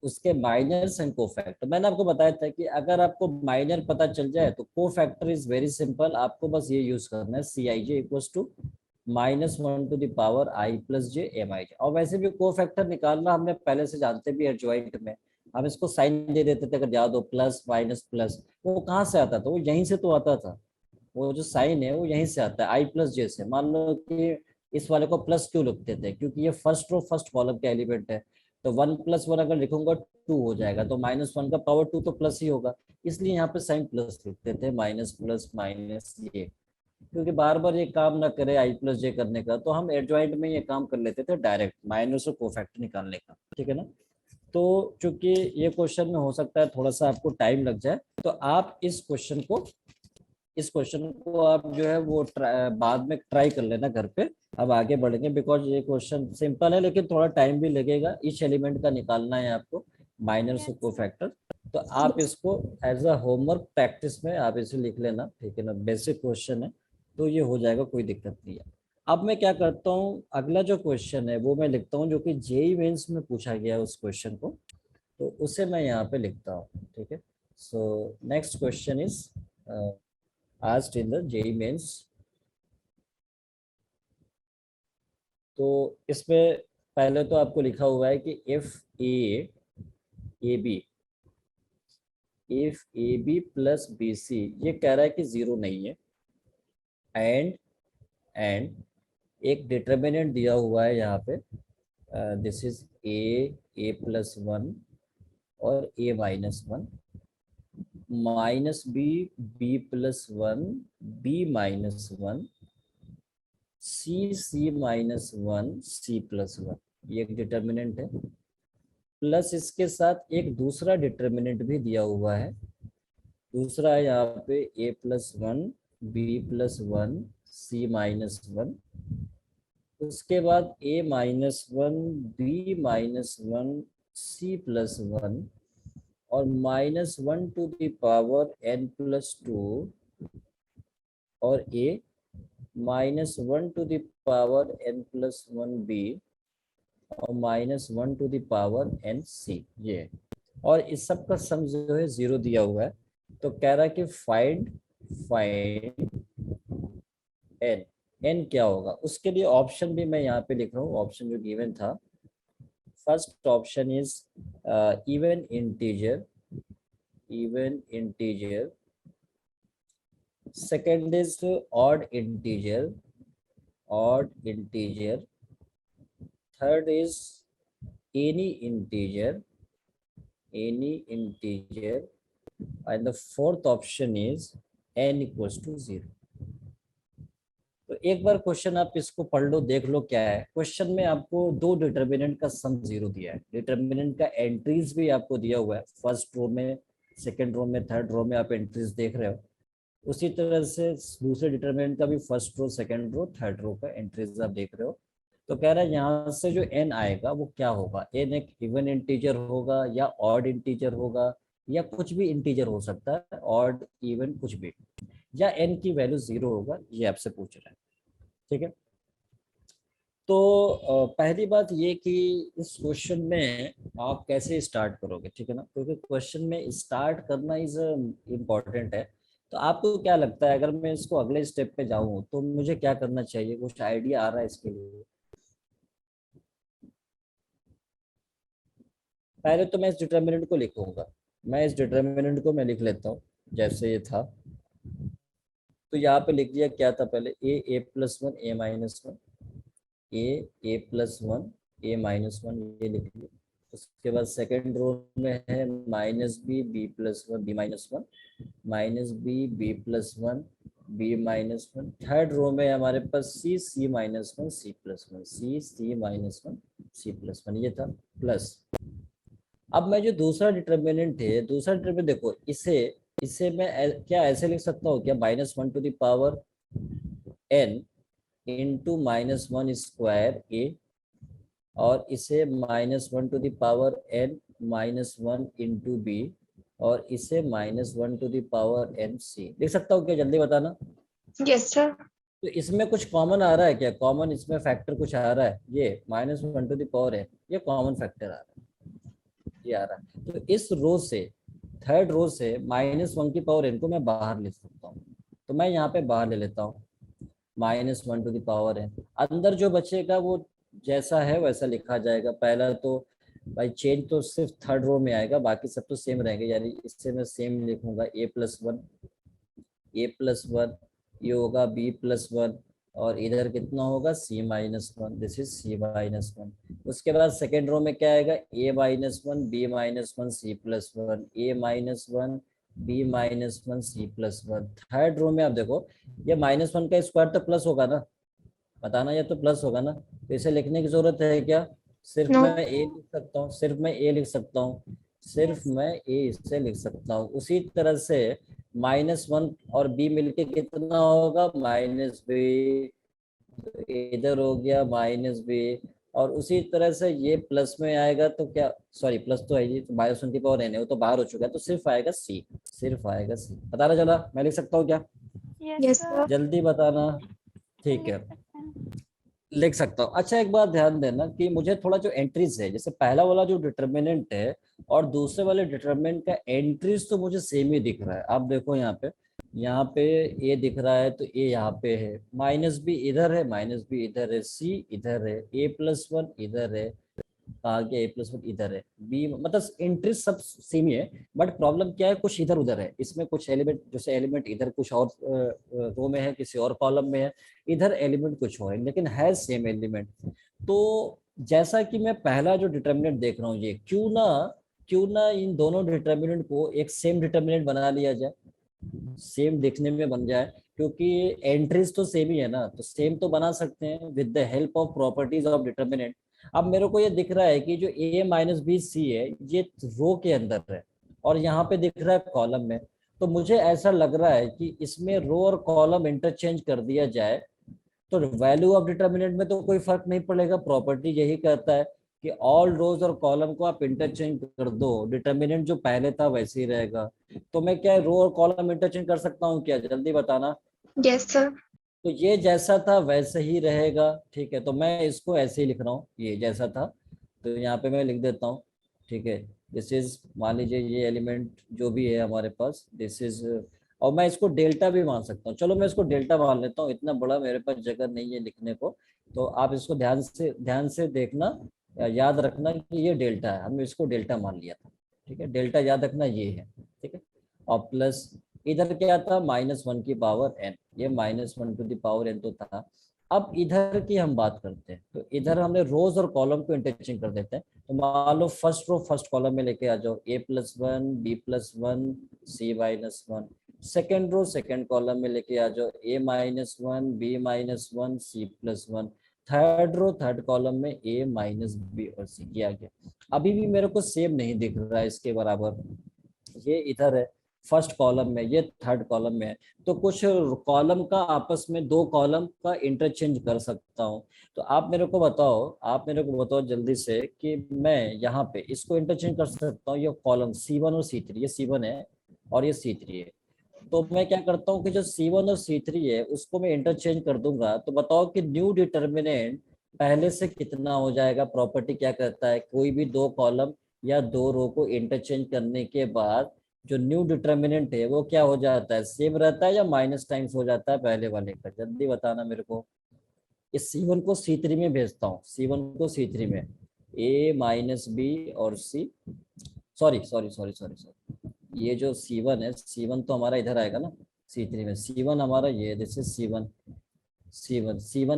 उसके माइनर्स एंड कोफैक्टर। मैंने आपको बताया था कि अगर आपको माइनर पता चल जाए तो कोफैक्टर इज वेरी सिंपल, आपको बस ये यूज करना है, CIJ equals to -1 to the power i+j mi। और वैसे भी कोफैक्टर निकालना हमने पहले से जानते भी है, ज्वाइंट में हम इसको साइन दे देते थे, अगर याद हो, प्लस माइनस प्लस, वो कहाँ से आता था, वो यहीं से तो आता था, वो जो साइन है वो यहीं से आता है, i+j से। मान लो कि इस वाले को प्लस क्यों लिखते थे, क्योंकि ये फर्स्ट रो फर्स्ट कॉलम का एलिमेंट है, तो 1+1 अगर लिखूंगा 2 हो जाएगा, तो -1 का पावर 2 तो प्लस ही होगा, इसलिए यहाँ पे साइन प्लस लिखते थे, माइनस प्लस माइनस ये। क्योंकि बार बार ये काम ना करे i+j करने का, तो हम एडजॉइंट में ये काम कर लेते थे डायरेक्ट, माइनस और कोफैक्टर निकालने का, ठीक है ना। तो चूंकि ये क्वेश्चन में हो सकता है थोड़ा सा आपको टाइम लग जाए, तो आप इस क्वेश्चन को आप जो है वो बाद में ट्राई कर लेना घर पे। अब आगे बढ़ेंगे, बिकॉज ये क्वेश्चन सिंपल है लेकिन थोड़ा टाइम भी लगेगा, ईच एलिमेंट का निकालना है आपको, माइनर को फैक्टर। तो आप इसको एज अ होमवर्क प्रैक्टिस में आप इसे लिख लेना, ठीक है ना, बेसिक क्वेश्चन है, तो ये हो जाएगा, कोई दिक्कत नहीं है। अब मैं क्या करता हूँ, अगला जो क्वेश्चन है वो मैं लिखता हूँ, जो कि जेईई मेंस में पूछा गया है उस क्वेश्चन को, तो उसे मैं यहाँ पे लिखता हूँ, ठीक है। So next question is asked in the JEE Mains. तो इसमें पहले तो आपको लिखा हुआ है कि if A B plus B C, ये कह रहा है कि 0 नहीं है, एंड एक डिटर्मिनेंट दिया हुआ है यहाँ पे, दिस इज ए+1 और a-1, minus B, B plus one, B minus one, C minus one, C plus one, ये एक डिटर्मिनेंट है। प्लस इसके साथ एक दूसरा डिटर्मिनेंट भी दिया हुआ है, दूसरा है यहाँ पे A plus one, B plus one, C minus one, उसके बाद A minus one, B minus one, C plus one, और minus one to the power N plus two, और A minus one to the power N plus one B, और minus one to the power N C, ये। और इस सब का सम जो है 0 दिया हुआ है। तो कह रहा है कि फाइंड एन, एन क्या होगा। उसके लिए ऑप्शन भी मैं यहाँ पे लिख रहा हूँ, ऑप्शन जो गिवन था। First option is even integer, even integer. Second is odd integer, odd integer. Third is any integer, any integer, and the fourth option is n equals to 0। तो एक बार क्वेश्चन आप इसको पढ़ लो, देख लो क्या है। क्वेश्चन में आपको दो डिटर्मिनेंट का सम 0 दिया है, डिटर्मिनेंट का एंट्रीज भी आपको दिया हुआ है, फर्स्ट रो में, सेकंड रो में, थर्ड रो में आप एंट्रीज देख रहे हो। उसी तरह से दूसरे डिटर्मिनेंट का भी first row, second row, third row का एंट्रीज आप देख रहे हो। तो कह रहा है यहाँ से जो n आएगा वो क्या होगा। n एक इवन इंटीजर होगा या ऑड इंटीजर होगा, या कुछ भी इंटीजर हो सकता है, ऑड इवन कुछ भी, या n की वैल्यू 0 होगा, ये आपसे पूछ रहा है। ठीक है। तो पहली बात ये कि इस क्वेश्चन में आप कैसे स्टार्ट करोगे, ठीक है ना, क्योंकि क्वेश्चन में स्टार्ट करना इज इम्पॉर्टेंट है। तो आपको क्या लगता है, अगर मैं इसको अगले स्टेप पे जाऊं तो मुझे क्या करना चाहिए, कुछ आइडिया आ रहा है इसके लिए? पहले तो मैं इस डिटर्मिनेंट को लिखूंगा, मैं इस डिटर्मिनेंट को मैं लिख लेता हूँ जैसे ये था। तो यहाँ पे लिख दिया क्या था पहले, A plus one, A minus one, A plus one, A minus one, ये लिख लिया। उसके बाद सेकेंड रो में है minus B, B plus one, B minus one, minus B, B plus one, B minus one. Third row में हमारे पास C minus one, C plus one, C minus one, C plus one, ये था plus. अब मैं जो दूसरा determinant है, दूसरा डिटर्मिनेंट देखो, इसे इसे मैं क्या ऐसे लिख सकता हूँ क्या, minus one to the power N into minus one square A, और इसे minus one to the power N minus one into B, और इसे minus one to the power N C लिख सकता हूँ क्या, जल्दी बताना। Yes, sir. तो इसमें कुछ कॉमन आ रहा है क्या, कॉमन इसमें फैक्टर कुछ आ रहा है, ये minus one to the power n, ये कॉमन फैक्टर आ रहा है, ये आ रहा है। तो इस रो से, थर्ड रो से माइनस वन की पावर एन को मैं बाहर ले सकता हूँ। तो मैं यहाँ पे बाहर ले लेता हूँ, minus one to the power n. अंदर जो बचेगा वो जैसा है वैसा लिखा जाएगा। पहला तो भाई चेंज तो सिर्फ थर्ड रो में आएगा, बाकी सब तो सेम रहेंगे, यानी इससे मैं सेम लिखूंगा, A plus one, A plus one, ये होगा बी प्लस वन, और इधर कितना होगा C minus one, this is C minus one. उसके बाद सेकेंड रो में क्या आएगा, A minus one, B minus one, C plus one, A minus one, B minus one, C plus one. Third row में आप देखो, ये माइनस वन का स्क्वायर तो प्लस होगा ना, बताना, ये तो प्लस होगा ना, तो इसे लिखने की जरूरत है क्या, सिर्फ No. मैं ए लिख सकता हूँ, सिर्फ मैं ए लिख सकता हूँ, सिर्फ मैं ए इससे लिख सकता हूँ। उसी तरह से माइनस वन और बी मिलके कितना होगा, माइनस बी, इधर हो गया माइनस बी, और उसी तरह से ये प्लस में आएगा तो क्या, सॉरी प्लस तो है, ये माइनस वन की पावर एन है, वो तो बाहर हो चुका है, तो सिर्फ आएगा सी, सिर्फ आएगा सी। पता ना चला, मैं लिख सकता हूँ क्या, Yes, sir. जल्दी बताना। ठीक है, लिख सकता हूँ। अच्छा एक बात ध्यान देना कि मुझे थोड़ा जो एंट्रीज है, जैसे पहला वाला जो डिटर्मिनेंट है और दूसरे वाले डिटर्मिनेंट का एंट्रीज तो मुझे सेम ही दिख रहा है। आप देखो यहाँ पे ए दिख रहा है, तो ए यहाँ पे है, माइनस बी इधर है, माइनस बी इधर है, सी इधर है, ए प्लस वन इधर है, कहा गया ए प्लस वन इधर है, बी मतलब इंटरेस्ट सब सेम ही है, बट प्रॉब्लम क्या है, कुछ इधर उधर है, इसमें कुछ एलिमेंट, जैसे एलिमेंट इधर कुछ और रो में है, किसी और कॉलम में है, इधर एलिमेंट कुछ और है, लेकिन है सेम एलिमेंट। तो जैसा कि मैं पहला जो डिटर्मिनेंट देख रहा हूँ, ये क्यों ना क्यों ना इन दोनों डिटर्मिनेंट को एक सेम डिटर्मिनेंट बना लिया जाए, सेम दिखने में बन जाए, क्योंकि एंट्रीज तो सेम ही है ना, तो सेम तो बना सकते हैं with the help of properties of determinant. अब मेरे को ये दिख रहा है कि जो ए माइनस बी सी है ये रो के अंदर है और यहाँ पे दिख रहा है कॉलम में, तो मुझे ऐसा लग रहा है कि इसमें रो और कॉलम इंटरचेंज कर दिया जाए तो वैल्यू ऑफ डिटर्मिनेंट में तो कोई फर्क नहीं पड़ेगा। प्रॉपर्टी यही कहता है कि ऑल रोज और कॉलम को आप इंटरचेंज कर दो, डिटर्मिनेंट जो पहले था वैसे ही रहेगा। तो मैं क्या रो और कॉलम इंटरचेंज कर सकता हूँ क्या, जल्दी बताना। Yes, sir. तो ये जैसा था वैसे ही रहेगा, ठीक है, तो मैं इसको ऐसे ही लिख रहा हूँ, ये जैसा था तो यहाँ पे मैं लिख देता हूँ, ठीक है। दिस इज, मान लीजिए ये एलिमेंट जो भी है हमारे पास, दिस इज, और मैं इसको डेल्टा भी मान सकता हूँ, चलो मैं इसको डेल्टा मान लेता हूँ, इतना बड़ा मेरे पास जगह नहीं है लिखने को। तो आप इसको ध्यान से देखना, याद रखना कि ये डेल्टा है, हमने इसको डेल्टा मान लिया था, ठीक है, डेल्टा याद रखना ये है, ठीक है। और प्लस इधर क्या था, -1 की पावर n, ये -1 टू द पावर n तो था। अब इधर की हम बात करते हैं, तो इधर हमने रोज और कॉलम को इंटरचेंज कर देते हैं। तो मान लो फर्स्ट रो फर्स्ट कॉलम में लेके आ जाओ, a+1 b+1 c-1। Second row second column में लेके आ जाओ, a-1 b-1 c+1। Third row third column में a-b और c किया गया। अभी भी मेरे को सेम नहीं दिख रहा है इसके बराबर, ये इधर है फर्स्ट कॉलम में, ये थर्ड कॉलम में है, तो कुछ कॉलम का आपस में, दो कॉलम का इंटरचेंज कर सकता हूँ। तो आप मेरे को बताओ जल्दी से कि मैं यहाँ पे इसको इंटरचेंज कर सकता हूँ, ये कॉलम C1 और C3, ये C1 है और ये C3 है। तो मैं क्या करता हूँ कि जो C1 और C3 है उसको मैं इंटरचेंज कर दूंगा, तो बताओ कि न्यू डिटर्मिनेंट पहले से कितना हो जाएगा। प्रॉपर्टी क्या कहता है, कोई भी दो कॉलम या दो रो को इंटरचेंज करने के बाद जो न्यू डिटर्मिनेंट है वो क्या हो जाता है, सेम रहता है या माइनस टाइम्स हो जाता है पहले वाले का, जल्दी बताना मेरे को। इस C1 को C3 में भेजता हूँ, C1 को C3 में, a-b और c, सॉरी, ये जो C1 है, C1 तो हमारा इधर आएगा ना C3 में, C1 हमारा ये, this is C1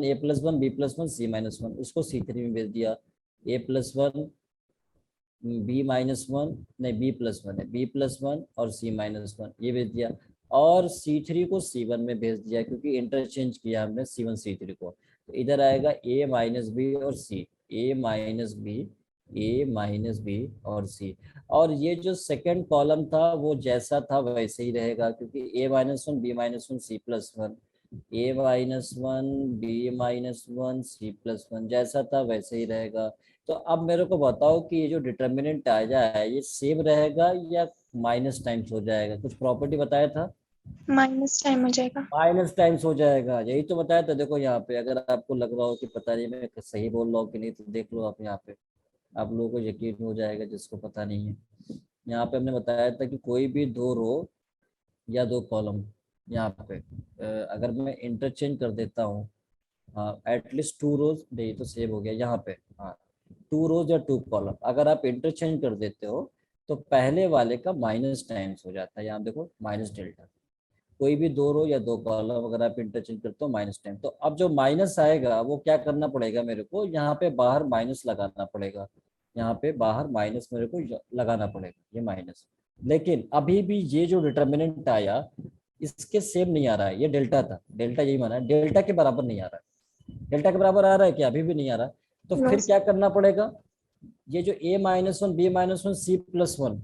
a+1 b+1 c-1, उसको C3 में भेज दिया। a+1 b-1 नहीं b+1 है, b+1 और c-1 ये भेज दिया, और C3 को C1 में भेज दिया क्योंकि इंटरचेंज किया हमने C1 C3 को। तो इधर आएगा a-b और c, a-b और c। और ये जो सेकंड कॉलम था वो जैसा था वैसे ही रहेगा, क्योंकि a-1 b-1 c+1, a-1 b-1 c+1 जैसा था वैसे ही रहेगा। तो अब मेरे को बताओ कि ये जो डिटर्मिनेंट आया है ये सेम रहेगा या माइनस टाइम्स हो जाएगा, कुछ प्रॉपर्टी बताया था। माइनस टाइम हो जाएगा। माइनस टाइम्स हो जाएगा, यही तो बताया था। देखो यहाँ पे अगर आपको लग रहा हो कि पता नहीं मैं सही बोल रहा हूँ कि नहीं, तो देख लो आप यहाँ पे, आप लोगों को यकीन हो जाएगा जिसको पता नहीं है। यहाँ पे हमने बताया था कि कोई भी दो रो या दो कॉलम, यहाँ पे अगर मैं इंटरचेंज कर देता हूँ, हाँ एटलीस्ट 2 रोज, नहीं तो सेव हो गया यहाँ पे, हाँ 2 रोज या 2 कॉलम अगर आप इंटरचेंज कर देते हो तो पहले वाले का माइनस टाइम्स हो जाता है। यहाँ देखो माइनस डेल्टा, कोई भी दो रो या दो कॉलम अगर आप इंटरचेंज करते हो माइनस टाइम, तो अब जो माइनस आएगा वो क्या करना पड़ेगा मेरे को, यहाँ पे बाहर माइनस लगाना पड़ेगा, यहाँ पे बाहर माइनस मेरे को लगाना पड़ेगा, ये माइनस। लेकिन अभी भी ये जो डिटर्मिनेंट आया इसके सेम नहीं आ रहा है, ये डेल्टा था, डेल्टा यही माना है, डेल्टा के बराबर नहीं आ रहा है। डेल्टा के बराबर आ रहा है क्या, अभी भी नहीं आ रहा। तो No, फिर sir. क्या करना पड़ेगा, ये जो a-1 b-1 c+1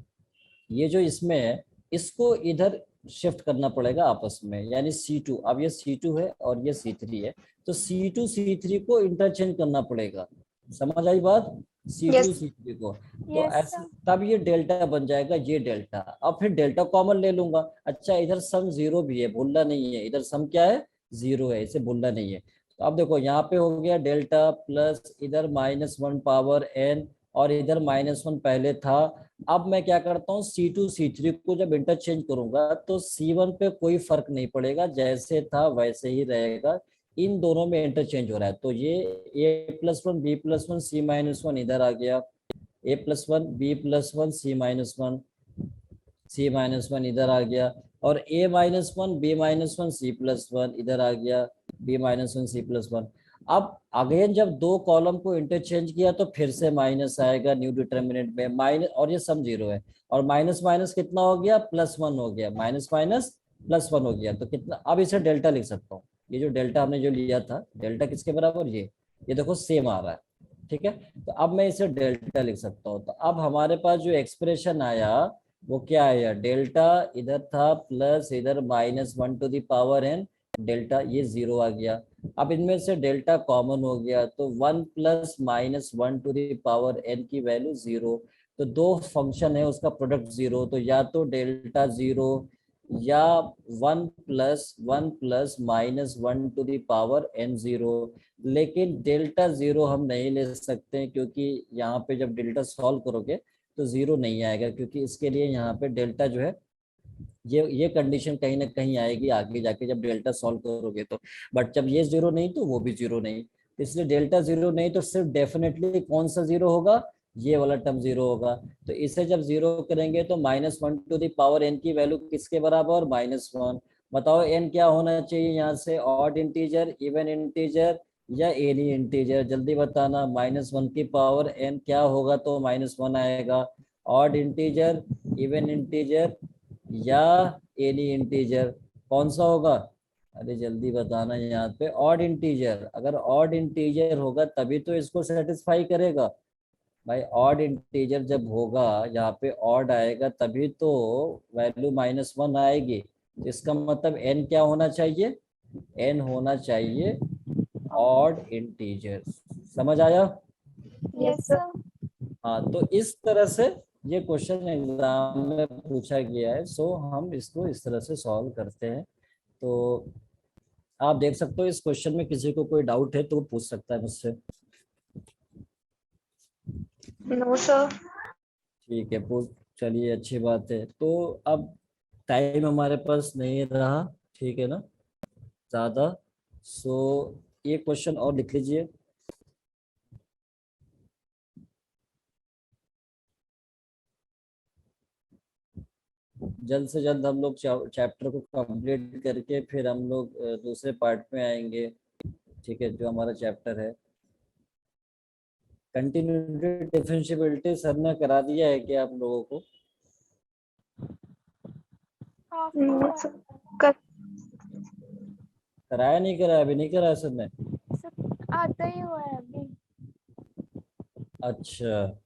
ये जो इसमें है इसको इधर शिफ्ट करना पड़ेगा आपस में, यानी C2, अब ये C2 है और ये C3 है, तो C2 C3 को इंटरचेंज करना पड़ेगा। समझ आई बात, C2 Yes. C3 को। तो Yes, ऐसे sir. तब ये डेल्टा बन जाएगा, ये डेल्टा। अब फिर डेल्टा कॉमन ले लूंगा। अच्छा इधर सम 0 भी है, भूलना नहीं है, इधर सम क्या है, 0 है, इसे भूलना नहीं है। तो अब देखो यहाँ पे हो गया डेल्टा प्लस इधर -1 पावर n और इधर -1 पहले था। अब मैं क्या करता हूँ, C2 C3 को जब इंटरचेंज करूंगा तो C1 पे कोई फर्क नहीं पड़ेगा, जैसे था वैसे ही रहेगा, इन दोनों में इंटरचेंज हो रहा है। तो ये a+1 b+1 c-1 इधर आ गया, a+1 b+1 c-1 c-1 इधर आ गया, और a-1 b-1 c+1 इधर आ गया, b-1 c+1। अब अगेन जब दो कॉलम को इंटरचेंज किया तो फिर से माइनस आएगा न्यू डिटर्मिनेंट में, माइनस, और ये सम जीरो है, और माइनस माइनस कितना हो गया, +1 हो गया, माइनस माइनस +1 हो गया, तो कितना, अब इसे डेल्टा लिख सकता हूँ। ये जो डेल्टा हमने जो लिया था, डेल्टा किसके बराबर, ये देखो सेम आ रहा है, ठीक है। तो अब मैं इसे डेल्टा लिख सकता हूँ। तो अब हमारे पास जो एक्सप्रेशन आया वो क्या आया, डेल्टा इधर था प्लस इधर -1 डेल्टा, ये 0 आ गया। अब इनमें से डेल्टा कॉमन हो गया तो 1 + -1 की वैल्यू 0। तो दो फंक्शन है उसका प्रोडक्ट 0, तो या तो डेल्टा 0 या 1 + -1 लेकिन डेल्टा 0 हम नहीं ले सकते क्योंकि यहाँ पे जब डेल्टा सॉल्व करोगे तो 0 नहीं आएगा, क्योंकि इसके लिए यहाँ पे डेल्टा जो है, ये कंडीशन कहीं ना कहीं आएगी आगे जाके जब डेल्टा सॉल्व करोगे तो। बट जब ये 0 नहीं तो वो भी 0 नहीं, तो इसलिए डेल्टा 0 नहीं तो सिर्फ डेफिनेटली कौन सा 0 होगा, ये वाला टर्म 0 होगा। तो इसे जब 0 करेंगे तो -1 की वैल्यू किसके बराबर, -1। बताओ n क्या होना चाहिए यहाँ से, ऑड इंटीजर, इवन इंटीजर या एनी इंटीजर, जल्दी बताना। -1 क्या होगा, तो -1 आएगा। ऑड इंटीजर, इवन इंटीजर या एनी इंटीजर, कौन सा होगा, अरे जल्दी बताना। यहाँ पे ऑड इंटीजर, अगर ऑड इंटीजर होगा तभी तो इसको सेटिस्फाई करेगा भाई। ऑड इंटीजर जब होगा, यहाँ पे ऑड आएगा तभी तो वैल्यू -1 आएगी। तो इसका मतलब n क्या होना चाहिए, n होना चाहिए ऑड इंटीजर। समझ आया। Yes sir. हाँ, तो इस तरह से ये क्वेश्चन एग्जाम में पूछा गया है, सो हम इसको इस तरह से सॉल्व करते हैं। तो आप देख सकते हो इस क्वेश्चन में किसी को कोई डाउट है तो वो पूछ सकता है मुझसे। No sir. ठीक है, पूछ, चलिए अच्छी बात है। तो अब टाइम हमारे पास नहीं रहा, ठीक है ना, ज़्यादा। सो ये क्वेश्चन और लिख लीजिए। जल्द से जल्द हम लोग चैप्टर को कंप्लीट करके फिर हम लोग दूसरे पार्ट में आएंगे, ठीक है, जो हमारा चैप्टर है कंटिन्यूटी डिफरेंशियबिलिटी। सर ने करा दिया है क्या आप लोगों को, नो सर। कर कराया नहीं कराया, अभी नहीं कराया सर ने। आता ही हुआ है अभी। अच्छा,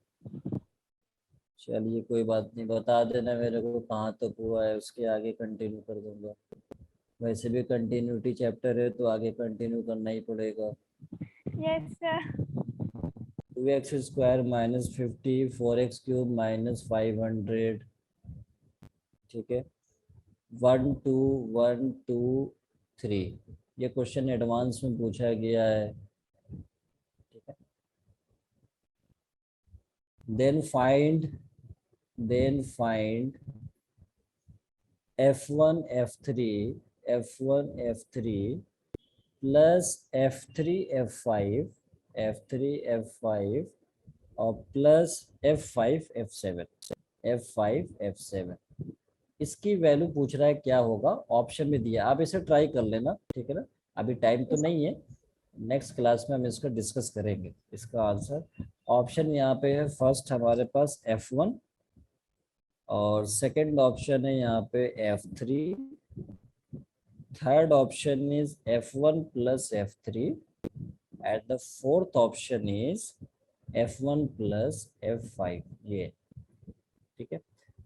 चलिए कोई बात नहीं, बता देना मेरे को कहाँ तक हुआ है, उसके आगे कंटिन्यू कर दूंगा। वैसे भी कंटिन्यूटी चैप्टर है तो आगे कंटिन्यू करना ही पड़ेगा। Yes sir. 2x² -50 4x³ -500, ठीक है, 1 2 1 2 3। ये क्वेश्चन एडवांस में पूछा गया है, ठीक है। Then find f1 f3 plus f3 f5 और प्लस f5 f7 इसकी वैल्यू पूछ रहा है क्या होगा, ऑप्शन में दिया, आप इसे ट्राई कर लेना, ठीक है ना। अभी टाइम तो नहीं है, नेक्स्ट क्लास में हम इसको डिस्कस करेंगे इसका आंसर। ऑप्शन यहाँ पे है, फर्स्ट हमारे पास f1 और सेकंड ऑप्शन है यहाँ पे f3, third option is f1 + f3 and the fourth option is f1 + f5, ये, ठीक है।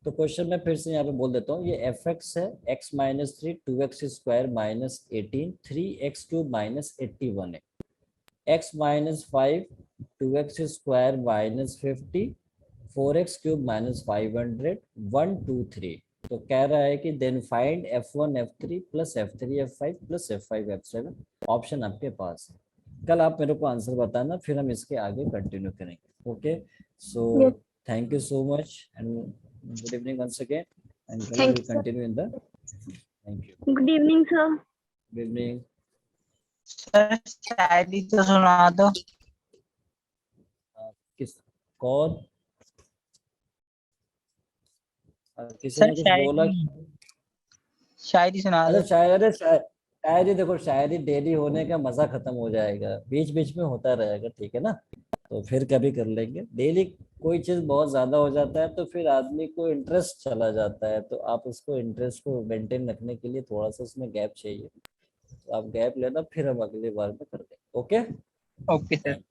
तो क्वेश्चन में फिर से यहाँ पे बोल देता हूँ, ये fx है x - 3 2x² -18 3x³ -81 है, x - 5 2x² -50 4x³ -500 1 2 3। तो कह रहा है कि then find f1 f3 + f3 f5 + f5 f7। Option आपके पास है, कल आप मेरे को आंसर बताना, फिर हम इसके आगे कंटिन्यू करेंगे। Okay, so yes. Thank you so much and good evening once again and कल thank will you sir. Continue in the, thank you, good evening sir. Good evening. Sir शायरी तो सुना दो। किस, कौन, किसी सर ने कुछ बोला? शायरी शायरी सुना अच्छा दो। शायर, अरे शायर, शायरी देखो, शायरी डेली होने का मजा खत्म हो जाएगा, बीच बीच में होता रहेगा, ठीक है ना। तो फिर कभी कर लेंगे। डेली कोई चीज बहुत ज्यादा हो जाता है तो फिर आदमी को इंटरेस्ट चला जाता है, तो आप उसको इंटरेस्ट को मेंटेन रखने के लिए थोड़ा सा उसमें गैप चाहिए। तो आप गैप लेना, फिर हम अगली बार में कर देंगे। ओके। Okay sir.